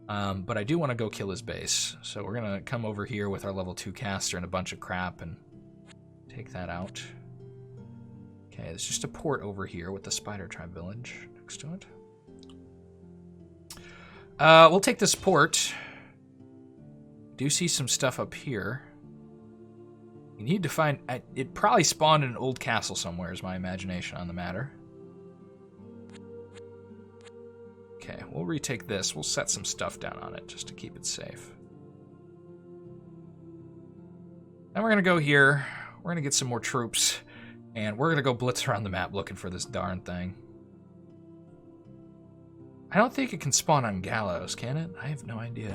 But I do want to go kill his base. So we're going to come over here with our level 2 caster and a bunch of crap and take that out. Okay, there's just a port over here with the spider tribe village next to it. We'll take this port. Do see some stuff up here. We need to find... It probably spawned in an old castle somewhere, is my imagination on the matter. Okay, we'll retake this. We'll set some stuff down on it just to keep it safe. Then we're going to go here. We're going to get some more troops. And we're going to go blitz around the map looking for this darn thing. I don't think it can spawn on gallows, can it? I have no idea.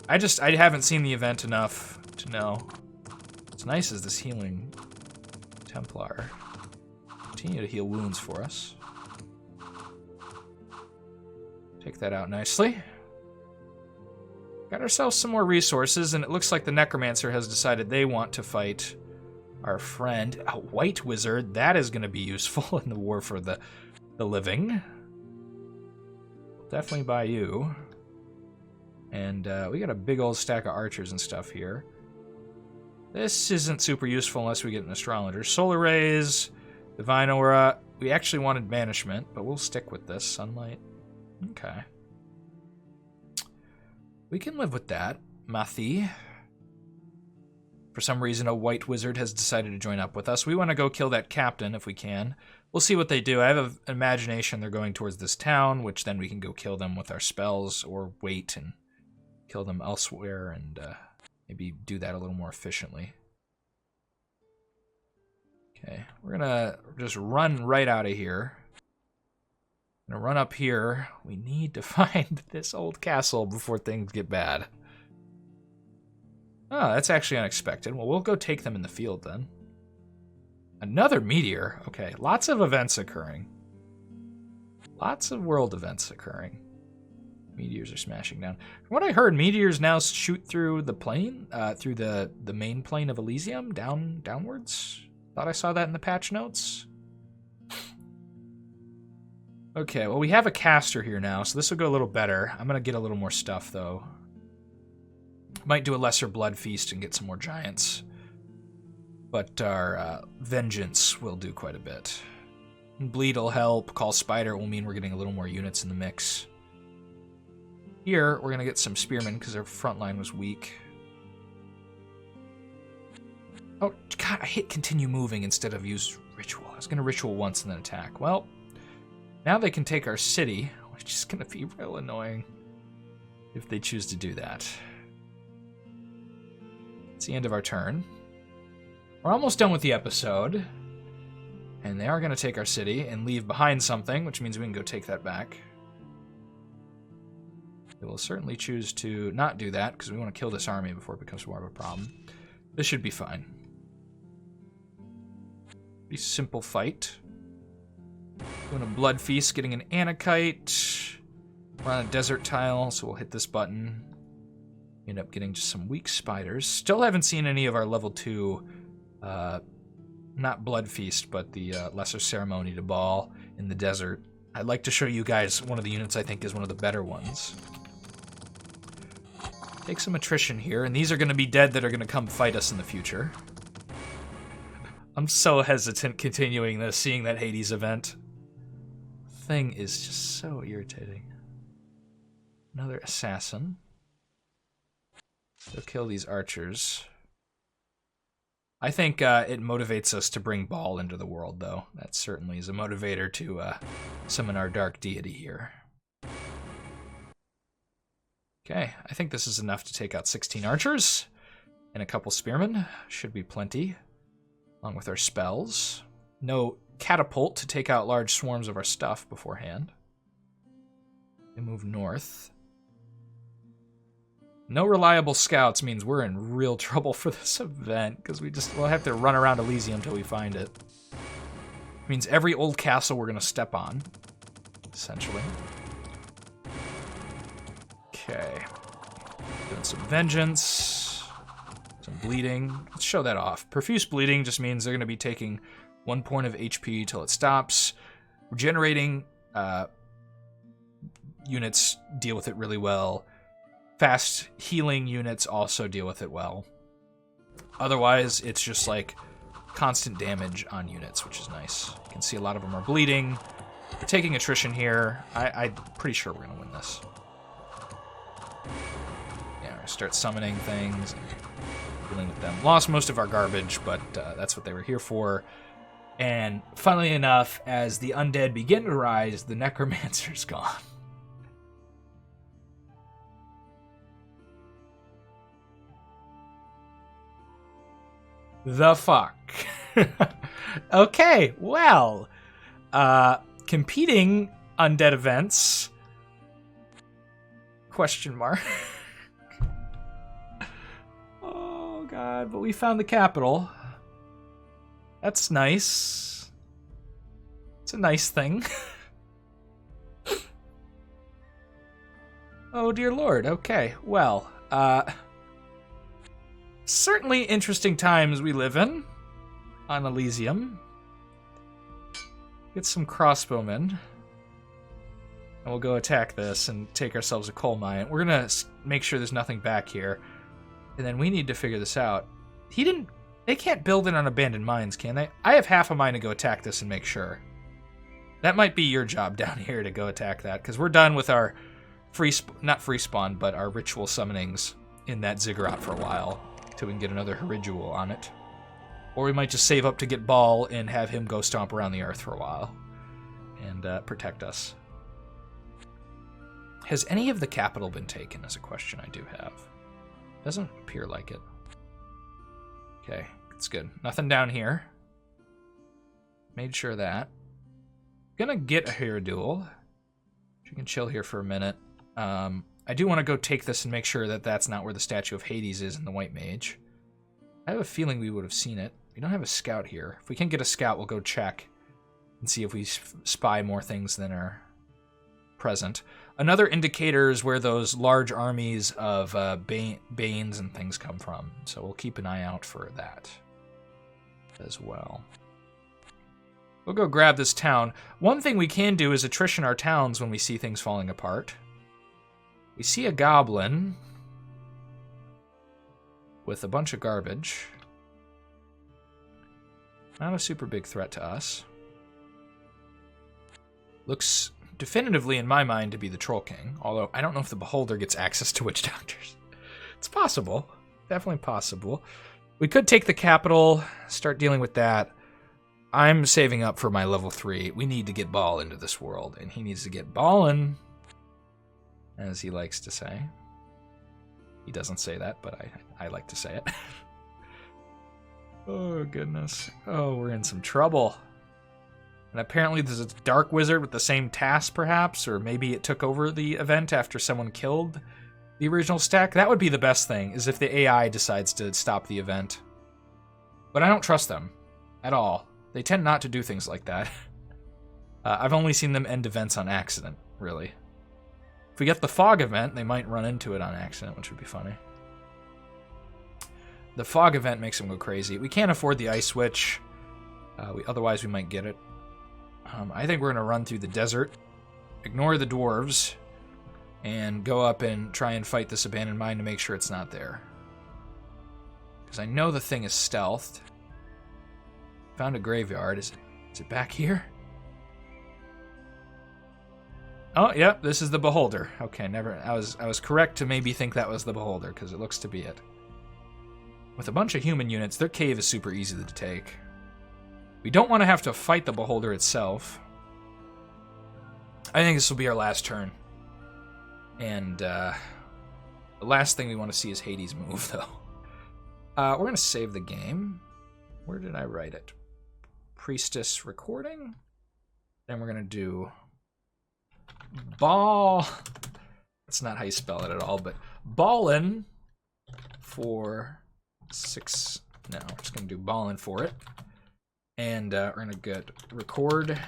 I haven't seen the event enough to know. What's nice is this healing Templar. Continue to heal wounds for us. Take that out nicely. Got ourselves some more resources, and it looks like the Necromancer has decided they want to fight our friend, a White Wizard. That is going to be useful in the war for the living. We'll definitely buy you. And we got a big old stack of archers and stuff here. This isn't super useful unless we get an astrologer. Solar rays. Divine Aura. We actually wanted Banishment, but we'll stick with this. Sunlight. Okay. We can live with that. Mathi. For some reason, a white wizard has decided to join up with us. We want to go kill that captain if we can. We'll see what they do. I have an imagination they're going towards this town, which then we can go kill them with our spells, or wait and kill them elsewhere, and maybe do that a little more efficiently. Okay, we're gonna just run right out of here. I'm gonna run up here. We need to find this old castle before things get bad. Oh, that's actually unexpected. Well, we'll go take them in the field then. Another meteor. Okay, lots of events occurring. Lots of world events occurring. Meteors are smashing down. From what I heard, meteors now shoot through the plane, through the main plane of Elysium, downwards. Thought I saw that in the patch notes. Okay, well, we have a caster here now, so this will go a little better. I'm going to get a little more stuff, though. Might do a lesser blood feast and get some more giants. But our vengeance will do quite a bit. Bleed will help. Call Spider will mean we're getting a little more units in the mix. Here, we're going to get some spearmen because our front line was weak. Oh, God, I hit continue moving instead of use ritual. I was going to ritual once and then attack. Well, now they can take our city, which is going to be real annoying if they choose to do that. It's the end of our turn. We're almost done with the episode. And they are going to take our city and leave behind something, which means we can go take that back. They will certainly choose to not do that, because we want to kill this army before it becomes more of a problem. This should be fine. Pretty simple fight. Doing a blood feast, getting an Anakite. We're on a desert tile, so we'll hit this button. End up getting just some weak spiders. Still haven't seen any of our level 2, not blood feast, but the lesser ceremony to Baal in the desert. I'd like to show you guys one of the units I think is one of the better ones. Take some attrition here, and these are going to be dead that are going to come fight us in the future. I'm so hesitant continuing this, seeing that Hades event. Thing is just so irritating. Another assassin. Go kill these archers. I think it motivates us to bring Baal into the world, though. That certainly is a motivator to summon our dark deity here. Okay, I think this is enough to take out 16 archers and a couple spearmen. Should be plenty, along with our spells. No catapult to take out large swarms of our stuff beforehand. We move north. No reliable scouts means we're in real trouble for this event, because we'll have to run around Elysium until we find it. It means every old castle we're going to step on, essentially. Okay. Doing some vengeance. Some bleeding. Let's show that off. Profuse bleeding just means they're going to be taking 1 point of HP till it stops. Regenerating units deal with it really well. Fast healing units also deal with it well. Otherwise, it's just like constant damage on units, which is nice. You can see a lot of them are bleeding. We're taking attrition here. I'm pretty sure we're going to win this. Yeah, we're going to start summoning things and dealing with them. Lost most of our garbage, but that's what they were here for. And funnily enough, as the undead begin to rise, the necromancer's gone. The fuck? Okay, well, competing undead events, question mark. Oh god, but we found the capital. That's nice. It's a nice thing. Oh dear lord, okay, well, certainly interesting times we live in on Elysium. Get some crossbowmen. And we'll go attack this and take ourselves a coal mine. We're going to make sure there's nothing back here. And then we need to figure this out. He didn't They can't build it on abandoned mines, can they? I have half a mind to go attack this and make sure. That might be your job down here to go attack that, because we're done with our not free spawn, but our ritual summonings in that ziggurat for a while, till we can get another ritual on it. Or we might just save up to get Baal and have him go stomp around the earth for a while and protect us. Has any of the capital been taken, is a question I do have. Doesn't appear like it. Okay, it's good. Nothing down here. Made sure of that. Gonna get a hero duel. You can chill here for a minute. I do want to go take this and make sure that that's not where the statue of Hades is in the White Mage. I have a feeling we would have seen it. We don't have a scout here. If we can get a scout, we'll go check and see if we spy more things than are present. Another indicator is where those large armies of Banes and things come from, so we'll keep an eye out for that as well. We'll go grab this town. One thing we can do is attrition our towns when we see things falling apart. We see a goblin with a bunch of garbage. Not a super big threat to us. Looks definitively, in my mind, to be the Troll King. Although, I don't know if the Beholder gets access to Witch Doctors. It's possible. Definitely possible. We could take the capital, start dealing with that. I'm saving up for my level 3. We need to get Baal into this world, and he needs to get ballin', as he likes to say. He doesn't say that, but I like to say it. Oh, goodness. Oh, we're in some trouble. And apparently there's a dark wizard with the same task, perhaps, or maybe it took over the event after someone killed the original stack. That would be the best thing, is if the AI decides to stop the event. But I don't trust them at all. They tend not to do things like that. I've only seen them end events on accident, really. If we get the fog event, they might run into it on accident, which would be funny. The fog event makes them go crazy. We can't afford the ice switch. Otherwise, we might get it. I think we're going to run through the desert, ignore the dwarves, and go up and try and fight this abandoned mine to make sure it's not there. Because I know the thing is stealthed. Found a graveyard. Is it back here? Oh, yep, this is the Beholder. Okay, never. I was correct to maybe think that was the Beholder, because it looks to be it. With a bunch of human units, their cave is super easy to take. We don't want to have to fight the Beholder itself. I think this will be our last turn. And the last thing we want to see is Hades move, though. We're going to save the game. Where did I write it? Priestess recording. Then we're going to do Baal. That's not how you spell it at all, but Ballin for 6. No, we're just going to do Ballin for it. And we're going to get record.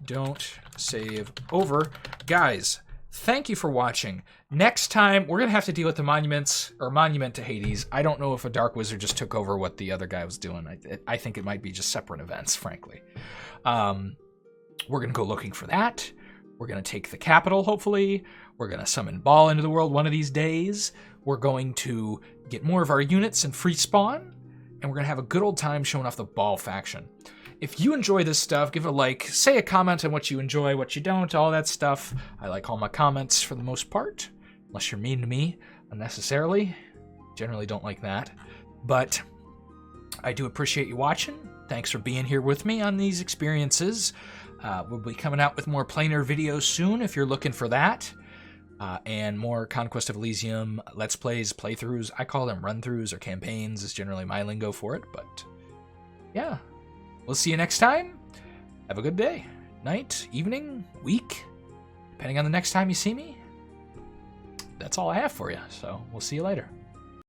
Don't save over. Guys, thank you for watching. Next time, we're going to have to deal with the monuments, or monument to Hades. I don't know if a Dark Wizard just took over what the other guy was doing. I think it might be just separate events, frankly. We're going to go looking for that. We're going to take the capital, hopefully. We're going to summon Baal into the world one of these days. We're going to get more of our units and free spawn. And we're going to have a good old time showing off the Baal faction. If you enjoy this stuff, give it a like. Say a comment on what you enjoy, what you don't, all that stuff. I like all my comments for the most part. Unless you're mean to me unnecessarily. Generally don't like that. But I do appreciate you watching. Thanks for being here with me on these experiences. We'll be coming out with more planar videos soon if you're looking for that. And more Conquest of Elysium Let's Plays, playthroughs. I call them run-throughs or campaigns is generally my lingo for it. But yeah, we'll see you next time. Have a good day, night, evening, week, depending on the next time you see me. That's all I have for you, so we'll see you later.